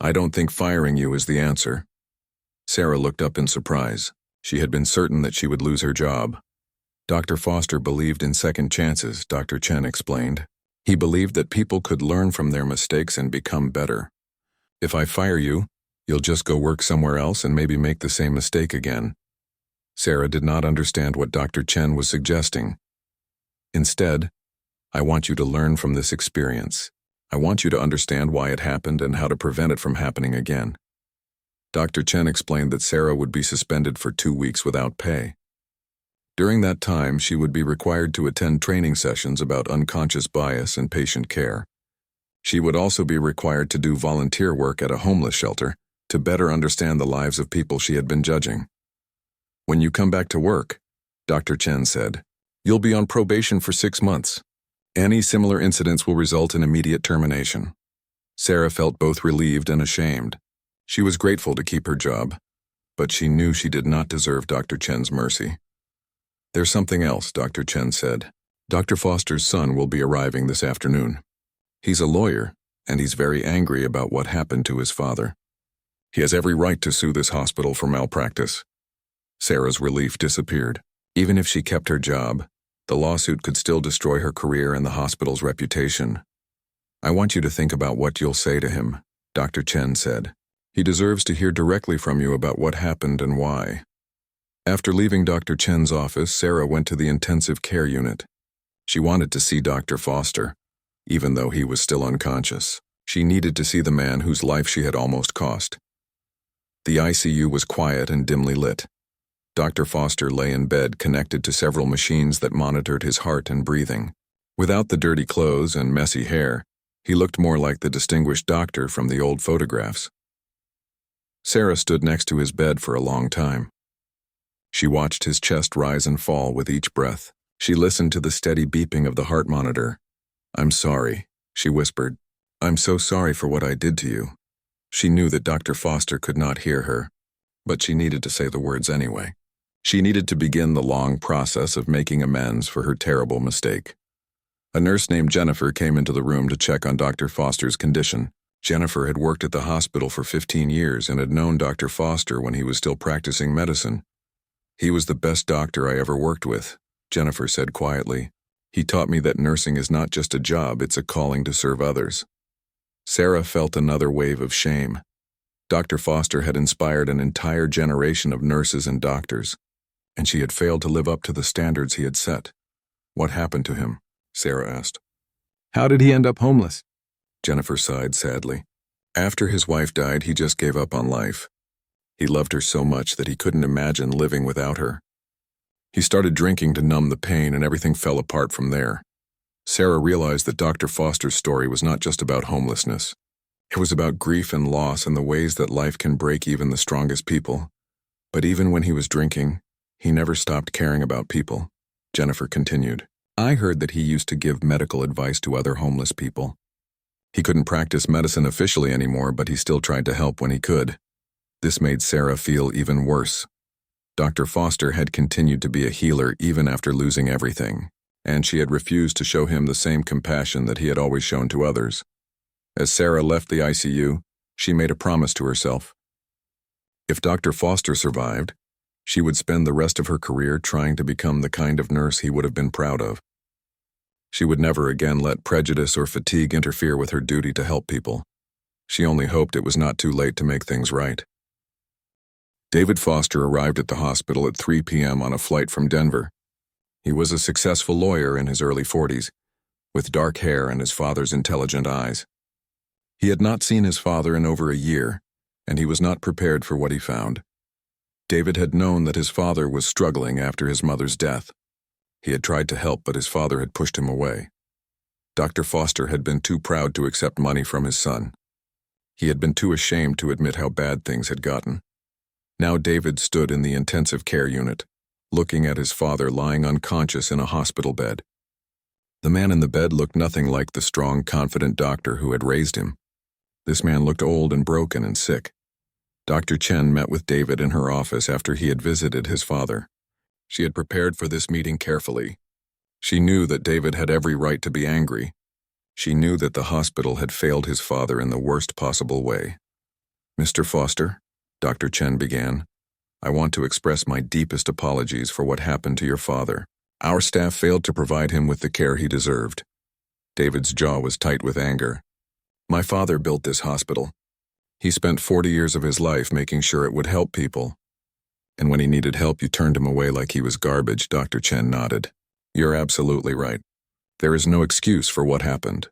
S1: I don't think firing you is the answer. Sarah looked up in surprise. She had been certain that she would lose her job. Dr. Foster believed in second chances, Dr. Chen explained. He believed that people could learn from their mistakes and become better. If I fire you, you'll just go work somewhere else and maybe make the same mistake again. Sarah did not understand what Dr. Chen was suggesting. Instead, I want you to learn from this experience. I want you to understand why it happened and how to prevent it from happening again. Dr. Chen explained that Sarah would be suspended for 2 weeks without pay. During that time, she would be required to attend training sessions about unconscious bias and patient care. She would also be required to do volunteer work at a homeless shelter to better understand the lives of people she had been judging. When you come back to work, Dr. Chen said, you'll be on probation for 6 months. Any similar incidents will result in immediate termination. Sarah felt both relieved and ashamed. She was grateful to keep her job, but she knew she did not deserve Dr. Chen's mercy. There's something else, Dr. Chen said. Dr. Foster's son will be arriving this afternoon. He's a lawyer, and he's very angry about what happened to his father. He has every right to sue this hospital for malpractice. Sarah's relief disappeared. Even if she kept her job, the lawsuit could still destroy her career and the hospital's reputation. I want you to think about what you'll say to him, Dr. Chen said. He deserves to hear directly from you about what happened and why. After leaving Dr. Chen's office, Sarah went to the intensive care unit. She wanted to see Dr. Foster, even though he was still unconscious. She needed to see the man whose life she had almost cost. The ICU was quiet and dimly lit. Dr. Foster lay in bed connected to several machines that monitored his heart and breathing. Without the dirty clothes and messy hair, he looked more like the distinguished doctor from the old photographs. Sarah stood next to his bed for a long time. She watched his chest rise and fall with each breath. She listened to the steady beeping of the heart monitor. I'm sorry, she whispered. I'm so sorry for what I did to you. She knew that Dr. Foster could not hear her, but she needed to say the words anyway. She needed to begin the long process of making amends for her terrible mistake. A nurse named Jennifer came into the room to check on Dr. Foster's condition. Jennifer had worked at the hospital for 15 years and had known Dr. Foster when he was still practicing medicine. He was the best doctor I ever worked with, Jennifer said quietly. He taught me that nursing is not just a job, it's a calling to serve others. Sarah felt another wave of shame. Dr. Foster had inspired an entire generation of nurses and doctors, and she had failed to live up to the standards he had set. What happened to him? Sarah asked. How did he end up homeless? Jennifer sighed sadly. After his wife died, he just gave up on life. He loved her so much that he couldn't imagine living without her. He started drinking to numb the pain, and everything fell apart from there. Sarah realized that Dr. Foster's story was not just about homelessness. It was about grief and loss and the ways that life can break even the strongest people. But even when he was drinking, he never stopped caring about people. Jennifer continued. I heard that he used to give medical advice to other homeless people. He couldn't practice medicine officially anymore, but he still tried to help when he could. This made Sarah feel even worse. Dr. Foster had continued to be a healer even after losing everything, and she had refused to show him the same compassion that he had always shown to others. As Sarah left the ICU, she made a promise to herself. If Dr. Foster survived, she would spend the rest of her career trying to become the kind of nurse he would have been proud of. She would never again let prejudice or fatigue interfere with her duty to help people. She only hoped it was not too late to make things right. David Foster arrived at the hospital at 3 p.m. on a flight from Denver. He was a successful lawyer in his early 40s, with dark hair and his father's intelligent eyes. He had not seen his father in over a year, and he was not prepared for what he found. David had known that his father was struggling after his mother's death. He had tried to help, but his father had pushed him away. Dr. Foster had been too proud to accept money from his son. He had been too ashamed to admit how bad things had gotten. Now David stood in the intensive care unit, looking at his father lying unconscious in a hospital bed. The man in the bed looked nothing like the strong, confident doctor who had raised him. This man looked old and broken and sick. Dr. Chen met with David in her office after he had visited his father. She had prepared for this meeting carefully. She knew that David had every right to be angry. She knew that the hospital had failed his father in the worst possible way. "Mr. Foster," Dr. Chen began, "I want to express my deepest apologies for what happened to your father. Our staff failed to provide him with the care he deserved." David's jaw was tight with anger. "My father built this hospital. He spent 40 years of his life making sure it would help people. And when he needed help, you turned him away like he was garbage." Dr. Chen nodded. "You're absolutely right. There is no excuse for what happened."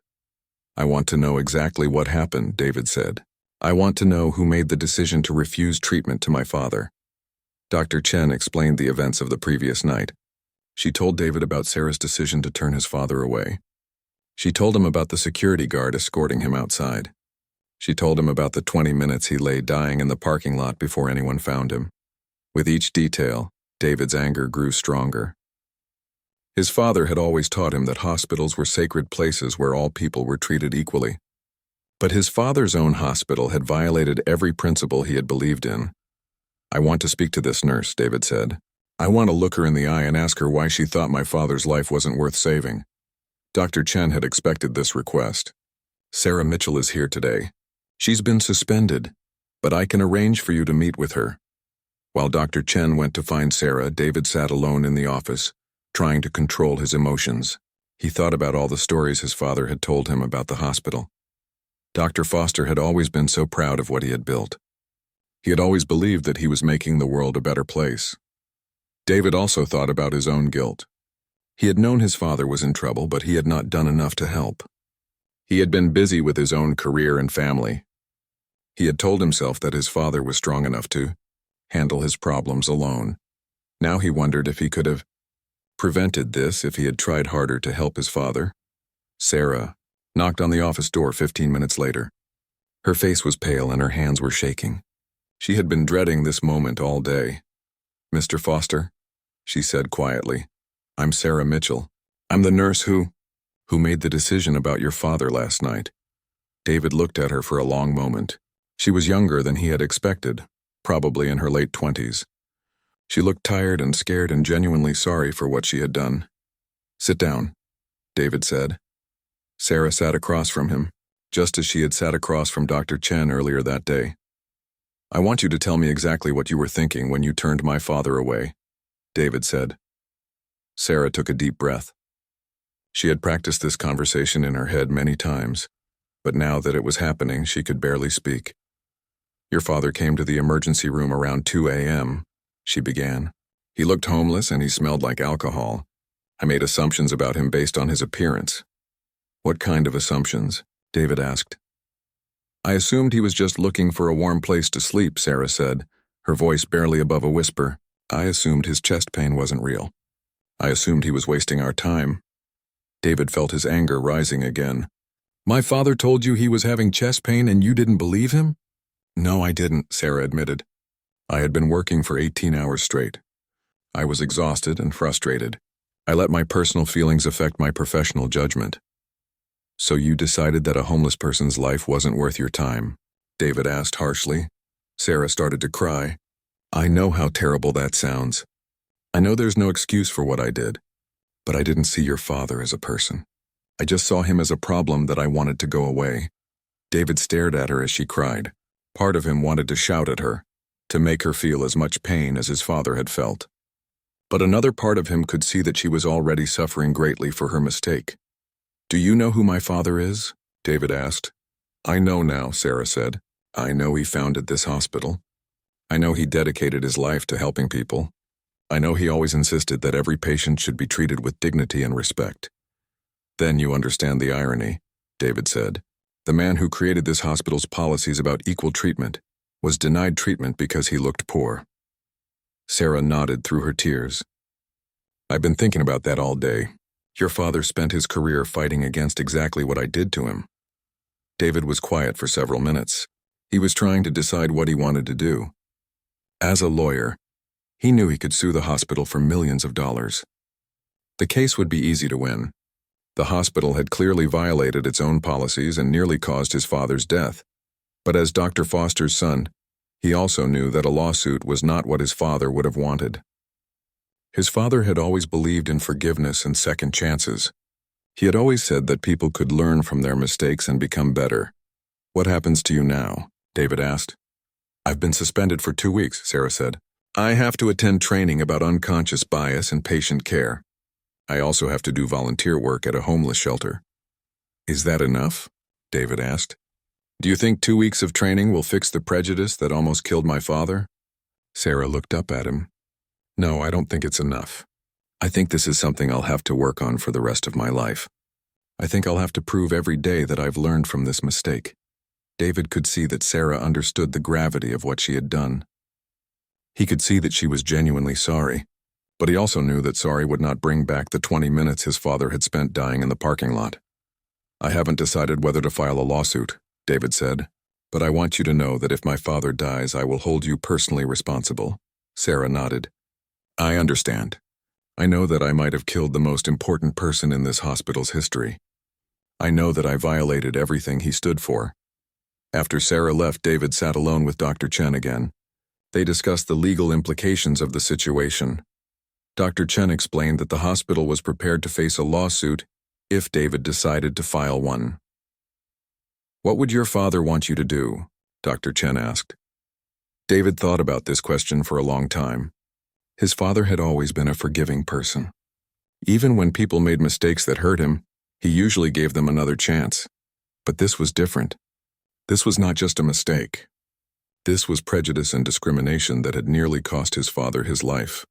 S1: "I want to know exactly what happened," David said. "I want to know who made the decision to refuse treatment to my father." Dr. Chen explained the events of the previous night. She told David about Sarah's decision to turn his father away. She told him about the security guard escorting him outside. She told him about the 20 minutes he lay dying in the parking lot before anyone found him. With each detail, David's anger grew stronger. His father had always taught him that hospitals were sacred places where all people were treated equally. But his father's own hospital had violated every principle he had believed in. "I want to speak to this nurse," David said. "I want to look her in the eye and ask her why she thought my father's life wasn't worth saving." Dr. Chen had expected this request. "Sarah Mitchell is here today. She's been suspended, but I can arrange for you to meet with her." While Dr. Chen went to find Sarah, David sat alone in the office, trying to control his emotions. He thought about all the stories his father had told him about the hospital. Dr. Foster had always been so proud of what he had built. He had always believed that he was making the world a better place. David also thought about his own guilt. He had known his father was in trouble, but he had not done enough to help. He had been busy with his own career and family. He had told himself that his father was strong enough to handle his problems alone. Now he wondered if he could have prevented this if he had tried harder to help his father. Sarah knocked on the office door 15 minutes later. Her face was pale and her hands were shaking. She had been dreading this moment all day. "Mr. Foster," she said quietly, "I'm Sarah Mitchell. I'm the nurse who made the decision about your father last night." David looked at her for a long moment. She was younger than he had expected, probably in her late 20s. She looked tired and scared and genuinely sorry for what she had done. "Sit down," David said. Sarah sat across from him, just as she had sat across from Dr. Chen earlier that day. "I want you to tell me exactly what you were thinking when you turned my father away," David said. Sarah took a deep breath. She had practiced this conversation in her head many times, but now that it was happening, she could barely speak. "Your father came to the emergency room around 2 a.m., she began. "He looked homeless and he smelled like alcohol. I made assumptions about him based on his appearance." "What kind of assumptions?" David asked. "I assumed he was just looking for a warm place to sleep," Sarah said, her voice barely above a whisper. "I assumed his chest pain wasn't real. I assumed he was wasting our time." David felt his anger rising again. "My father told you he was having chest pain and you didn't believe him?" "No, I didn't," Sarah admitted. "I had been working for 18 hours straight. I was exhausted and frustrated. I let my personal feelings affect my professional judgment." "So you decided that a homeless person's life wasn't worth your time?" David asked harshly. Sarah started to cry. "I know how terrible that sounds. I know there's no excuse for what I did. But I didn't see your father as a person. I just saw him as a problem that I wanted to go away." David stared at her as she cried. Part of him wanted to shout at her, to make her feel as much pain as his father had felt. But another part of him could see that she was already suffering greatly for her mistake. "Do you know who my father is?" David asked. "I know now," Sarah said. "I know he founded this hospital. I know he dedicated his life to helping people. I know he always insisted that every patient should be treated with dignity and respect." "Then you understand the irony," David said. The man who created this hospital's policies about equal treatment was denied treatment because he looked poor. Sarah nodded through her tears. I've been thinking about that all day. Your father spent his career fighting against exactly what I did to him. David was quiet for several minutes. He was trying to decide what he wanted to do. As a lawyer, he knew he could sue the hospital for millions of dollars. The case would be easy to win. The hospital had clearly violated its own policies and nearly caused his father's death. But as Dr. Foster's son, he also knew that a lawsuit was not what his father would have wanted. His father had always believed in forgiveness and second chances. He had always said that people could learn from their mistakes and become better. What happens to you now? David asked. I've been suspended for 2 weeks, Sarah said. I have to attend training about unconscious bias and patient care. I also have to do volunteer work at a homeless shelter. Is that enough? David asked. Do you think 2 weeks of training will fix the prejudice that almost killed my father? Sarah looked up at him. No, I don't think it's enough. I think this is something I'll have to work on for the rest of my life. I think I'll have to prove every day that I've learned from this mistake. David could see that Sarah understood the gravity of what she had done. He could see that she was genuinely sorry, but he also knew that sorry would not bring back the 20 minutes his father had spent dying in the parking lot. I haven't decided whether to file a lawsuit, David said, but I want you to know that if my father dies, I will hold you personally responsible. Sarah nodded. I understand. I know that I might have killed the most important person in this hospital's history. I know that I violated everything he stood for. After Sarah left, David sat alone with Dr. Chen again. They discussed the legal implications of the situation. Dr. Chen explained that the hospital was prepared to face a lawsuit if David decided to file one. What would your father want you to do? Dr. Chen asked. David thought about this question for a long time. His father had always been a forgiving person. Even when people made mistakes that hurt him, he usually gave them another chance. But this was different. This was not just a mistake. This was prejudice and discrimination that had nearly cost his father his life.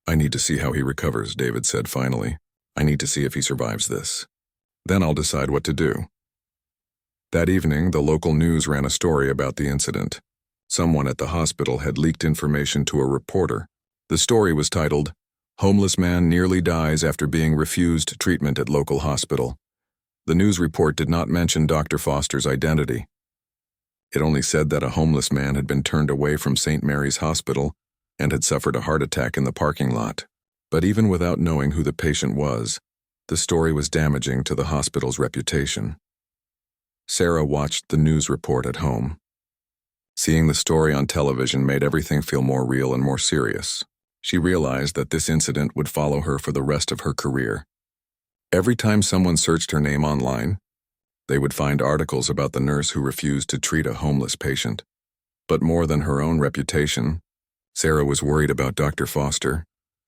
S1: I need to see how he recovers, David said finally. I need to see if he survives this. Then I'll decide what to do. That evening, the local news ran a story about the incident. Someone at the hospital had leaked information to a reporter. The story was titled, Homeless Man Nearly Dies After Being Refused Treatment at Local Hospital. The news report did not mention Dr. Foster's identity. It only said that a homeless man had been turned away from St. Mary's Hospital and had suffered a heart attack in the parking lot. But even without knowing who the patient was, the story was damaging to the hospital's reputation. Sarah watched the news report at home. Seeing the story on television made everything feel more real and more serious. She realized that this incident would follow her for the rest of her career. Every time someone searched her name online, they would find articles about the nurse who refused to treat a homeless patient. But more than her own reputation, Sarah was worried about Dr. Foster.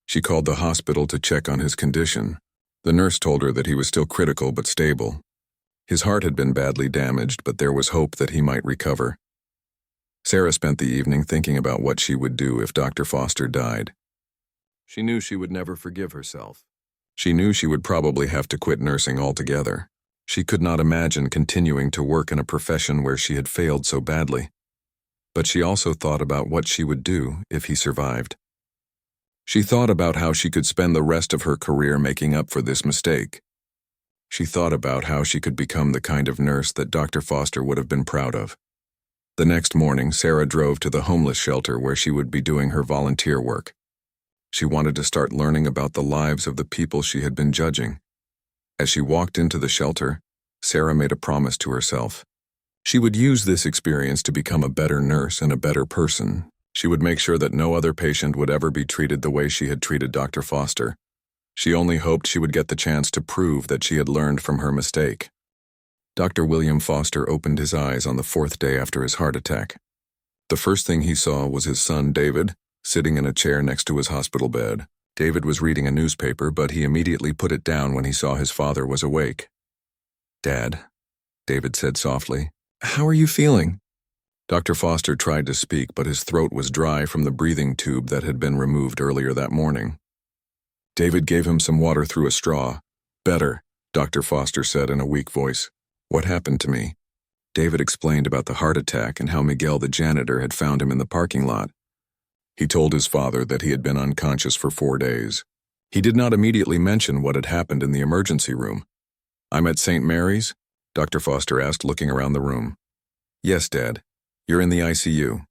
S1: She called the hospital to check on his condition. The nurse told her that he was still critical but stable. His heart had been badly damaged, but there was hope that he might recover. Sarah spent the evening thinking about what she would do if Dr. Foster died. She knew she would never forgive herself. She knew she would probably have to quit nursing altogether. She could not imagine continuing to work in a profession where she had failed so badly. But she also thought about what she would do if he survived. She thought about how she could spend the rest of her career making up for this mistake. She thought about how she could become the kind of nurse that Dr. Foster would have been proud of. The next morning, Sarah drove to the homeless shelter where she would be doing her volunteer work. She wanted to start learning about the lives of the people she had been judging. As she walked into the shelter, Sarah made a promise to herself. She would use this experience to become a better nurse and a better person. She would make sure that no other patient would ever be treated the way she had treated Dr. Foster. She only hoped she would get the chance to prove that she had learned from her mistake. Dr. William Foster opened his eyes on the 4th day after his heart attack. The first thing he saw was his son, David, sitting in a chair next to his hospital bed. David was reading a newspaper, but he immediately put it down when he saw his father was awake. "Dad," David said softly, "how are you feeling?" Dr. Foster tried to speak, but his throat was dry from the breathing tube that had been removed earlier that morning. David gave him some water through a straw. "Better," Dr. Foster said in a weak voice. "What happened to me?" David explained about the heart attack and how Miguel the janitor had found him in the parking lot. He told his father that he had been unconscious for 4 days. He did not immediately mention what had happened in the emergency room. "I'm at St. Mary's?" Dr. Foster asked, looking around the room. "Yes, Dad. You're in the ICU."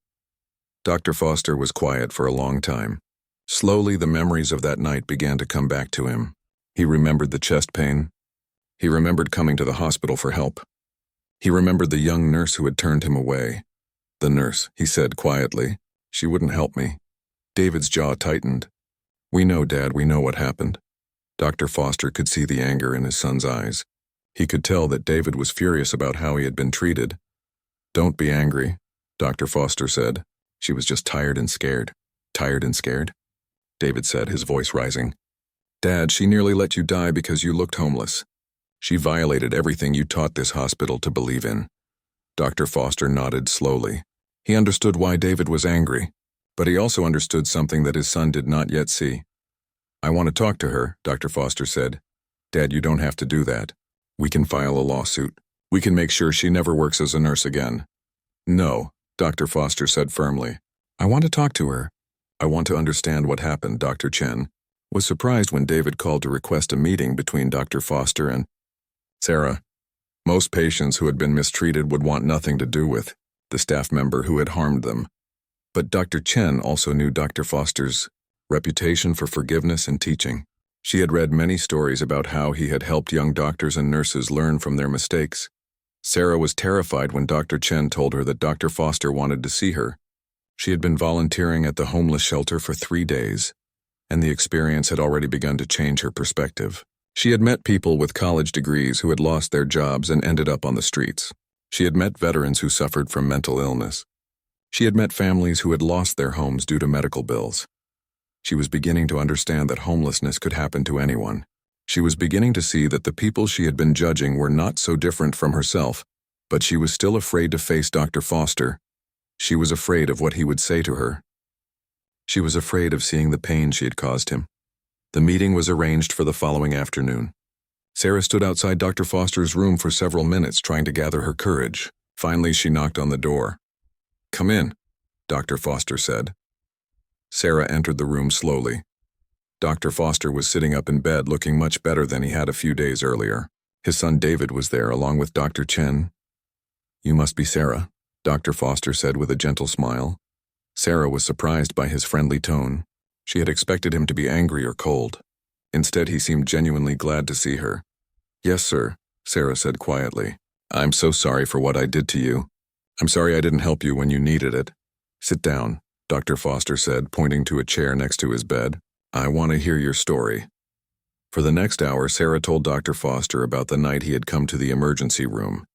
S1: Dr. Foster was quiet for a long time. Slowly, the memories of that night began to come back to him. He remembered the chest pain. He remembered coming to the hospital for help. He remembered the young nurse who had turned him away. "The nurse," he said quietly. "She wouldn't help me." David's jaw tightened. "We know, Dad, we know what happened." Dr. Foster could see the anger in his son's eyes. He could tell that David was furious about how he had been treated. "Don't be angry," Dr. Foster said. "She was just tired and scared." "Tired and scared?" David said, his voice rising. "Dad, she nearly let you die because you looked homeless. She violated everything you taught this hospital to believe in." Dr. Foster nodded slowly. He understood why David was angry, but he also understood something that his son did not yet see. "I want to talk to her," Dr. Foster said. "Dad, you don't have to do that. We can file a lawsuit. We can make sure she never works as a nurse again." "No," Dr. Foster said firmly. "I want to talk to her. I want to understand what happened." Dr. Chen was surprised when David called to request a meeting between Dr. Foster and Sarah. Most patients who had been mistreated would want nothing to do with the staff member who had harmed them. But Dr. Chen also knew Dr. Foster's reputation for forgiveness and teaching. She had read many stories about how he had helped young doctors and nurses learn from their mistakes. Sarah was terrified when Dr. Chen told her that Dr. Foster wanted to see her. She had been volunteering at the homeless shelter for 3 days, and the experience had already begun to change her perspective. She had met people with college degrees who had lost their jobs and ended up on the streets. She had met veterans who suffered from mental illness. She had met families who had lost their homes due to medical bills. She was beginning to understand that homelessness could happen to anyone. She was beginning to see that the people she had been judging were not so different from herself, but she was still afraid to face Dr. Foster. She was afraid of what he would say to her. She was afraid of seeing the pain she had caused him. The meeting was arranged for the following afternoon. Sarah stood outside Dr. Foster's room for several minutes trying to gather her courage. Finally, she knocked on the door. "Come in," Dr. Foster said. Sarah entered the room slowly. Dr. Foster was sitting up in bed looking much better than he had a few days earlier. His son David was there along with Dr. Chen. "You must be Sarah," Dr. Foster said with a gentle smile. Sarah was surprised by his friendly tone. She had expected him to be angry or cold. Instead, he seemed genuinely glad to see her. "Yes, sir," Sarah said quietly. "I'm so sorry for what I did to you. I'm sorry I didn't help you when you needed it." "Sit down," Dr. Foster said, pointing to a chair next to his bed. "I want to hear your story." For the next hour, Sarah told Dr. Foster about the night he had come to the emergency room.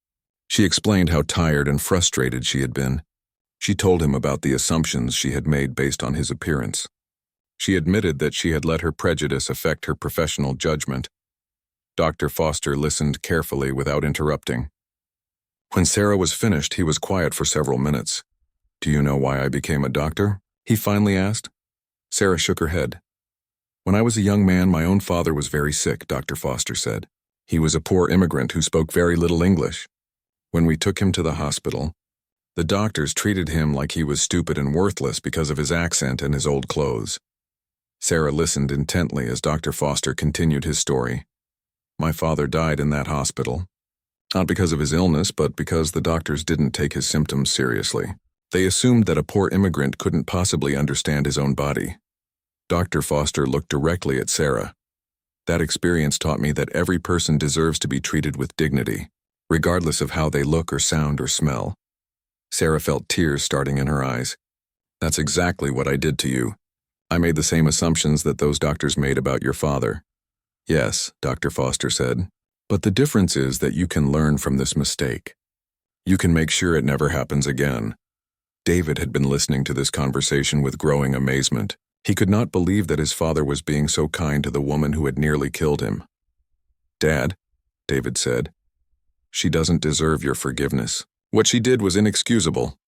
S1: She explained how tired and frustrated she had been. She told him about the assumptions she had made based on his appearance. She admitted that she had let her prejudice affect her professional judgment. Dr. Foster listened carefully without interrupting. When Sarah was finished, he was quiet for several minutes. "Do you know why I became a doctor?" he finally asked. Sarah shook her head. "When I was a young man, my own father was very sick," Dr. Foster said. "He was a poor immigrant who spoke very little English. When we took him to the hospital, the doctors treated him like he was stupid and worthless because of his accent and his old clothes." Sarah listened intently as Dr. Foster continued his story. "My father died in that hospital. Not because of his illness, but because the doctors didn't take his symptoms seriously. They assumed that a poor immigrant couldn't possibly understand his own body." Dr. Foster looked directly at Sarah. "That experience taught me that every person deserves to be treated with dignity, regardless of how they look or sound or smell." Sarah felt tears starting in her eyes. "That's exactly what I did to you. I made the same assumptions that those doctors made about your father." "Yes," Dr. Foster said, "but the difference is that you can learn from this mistake. You can make sure it never happens again." David had been listening to this conversation with growing amazement. He could not believe that his father was being so kind to the woman who had nearly killed him. "Dad," David said, "she doesn't deserve your forgiveness. What she did was inexcusable."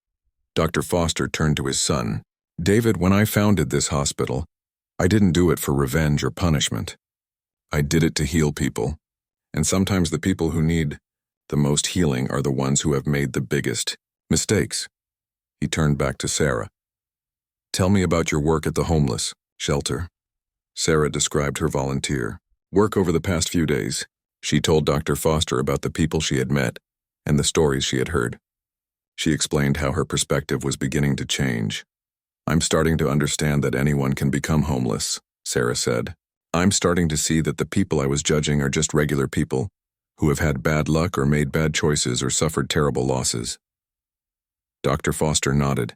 S1: Dr. Foster turned to his son. "David, when I founded this hospital, I didn't do it for revenge or punishment. I did it to heal people, and sometimes the people who need The most healing are the ones who have made the biggest mistakes. He turned back to Sarah. Tell me about your work at the homeless shelter. Sarah described her volunteer work over the past few days. She told Dr. Foster about the people she had met and the stories she had heard. She explained how her perspective was beginning to change. I'm starting to understand that anyone can become homeless, Sarah said. I'm starting to see that the people I was judging are just regular people who have had bad luck or made bad choices or suffered terrible losses. Dr. Foster nodded.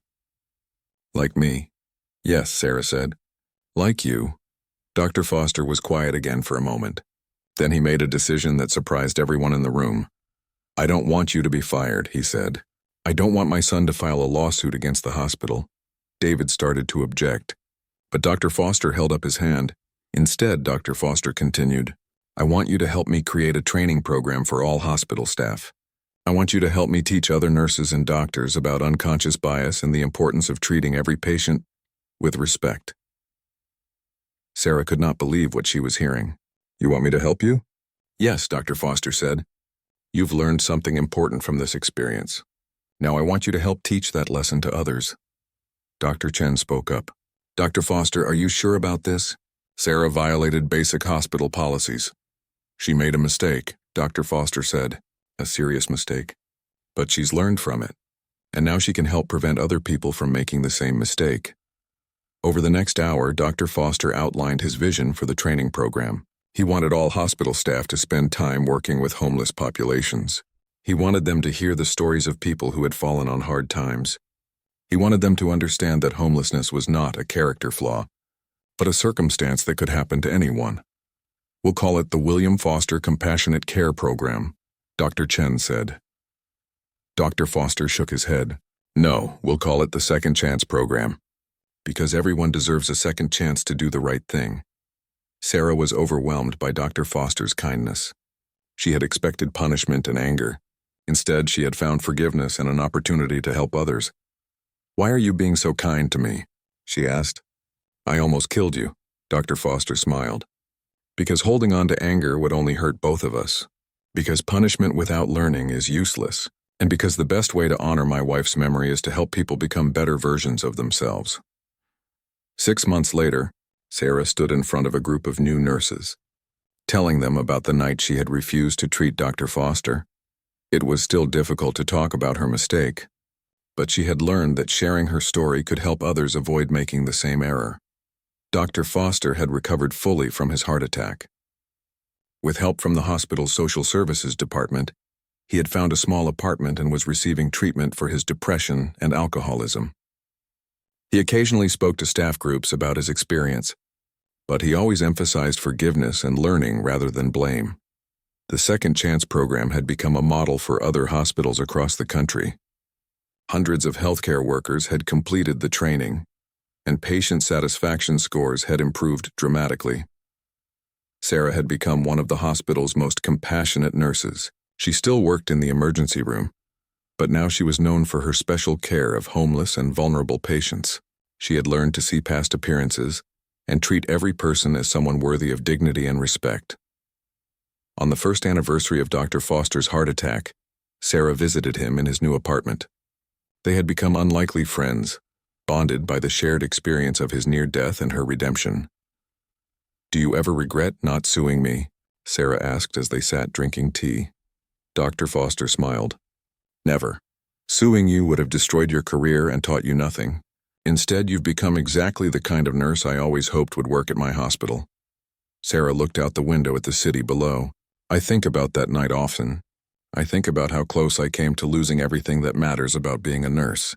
S1: Like me. Yes, Sarah said. Like you. Dr. Foster was quiet again for a moment. Then he made a decision that surprised everyone in the room. I don't want you to be fired, he said. I don't want my son to file a lawsuit against the hospital. David started to object, but Dr. Foster held up his hand. Instead, Dr. Foster continued, I want you to help me create a training program for all hospital staff. I want you to help me teach other nurses and doctors about unconscious bias and the importance of treating every patient with respect. Sarah could not believe what she was hearing. You want me to help you? Yes, Dr. Foster said. You've learned something important from this experience. Now I want you to help teach that lesson to others. Dr. Chen spoke up. Dr. Foster, are you sure about this? Sarah violated basic hospital policies. She made a mistake, Dr. Foster said. A serious mistake. But she's learned from it. And now she can help prevent other people from making the same mistake. Over the next hour, Dr. Foster outlined his vision for the training program. He wanted all hospital staff to spend time working with homeless populations. He wanted them to hear the stories of people who had fallen on hard times. He wanted them to understand that homelessness was not a character flaw, but a circumstance that could happen to anyone. We'll call it the William Foster Compassionate Care Program, Dr. Chen said. Dr. Foster shook his head. No, we'll call it the Second Chance Program, because everyone deserves a second chance to do the right thing. Sarah was overwhelmed by Dr. Foster's kindness. She had expected punishment and anger. Instead, she had found forgiveness and an opportunity to help others. Why are you being so kind to me? She asked. I almost killed you, Dr. Foster smiled. Because holding on to anger would only hurt both of us. Because punishment without learning is useless. And because the best way to honor my wife's memory is to help people become better versions of themselves. 6 months later, Sarah stood in front of a group of new nurses, telling them about the night she had refused to treat Dr. Foster. It was still difficult to talk about her mistake, but she had learned that sharing her story could help others avoid making the same error. Dr. Foster had recovered fully from his heart attack. With help from the hospital's social services department, he had found a small apartment and was receiving treatment for his depression and alcoholism. He occasionally spoke to staff groups about his experience, but he always emphasized forgiveness and learning rather than blame. The Second Chance program had become a model for other hospitals across the country. Hundreds of healthcare workers had completed the training, and patient satisfaction scores had improved dramatically. Sarah had become one of the hospital's most compassionate nurses. She still worked in the emergency room, but now she was known for her special care of homeless and vulnerable patients. She had learned to see past appearances and treat every person as someone worthy of dignity and respect. On the first anniversary of Dr. Foster's heart attack, Sarah visited him in his new apartment. They had become unlikely friends, bonded by the shared experience of his near death and her redemption. Do you ever regret not suing me? Sarah asked as they sat drinking tea. Dr. Foster smiled. Never. Suing you would have destroyed your career and taught you nothing. Instead, you've become exactly the kind of nurse I always hoped would work at my hospital. Sarah looked out the window at the city below. I think about that night often. I think about how close I came to losing everything that matters about being a nurse.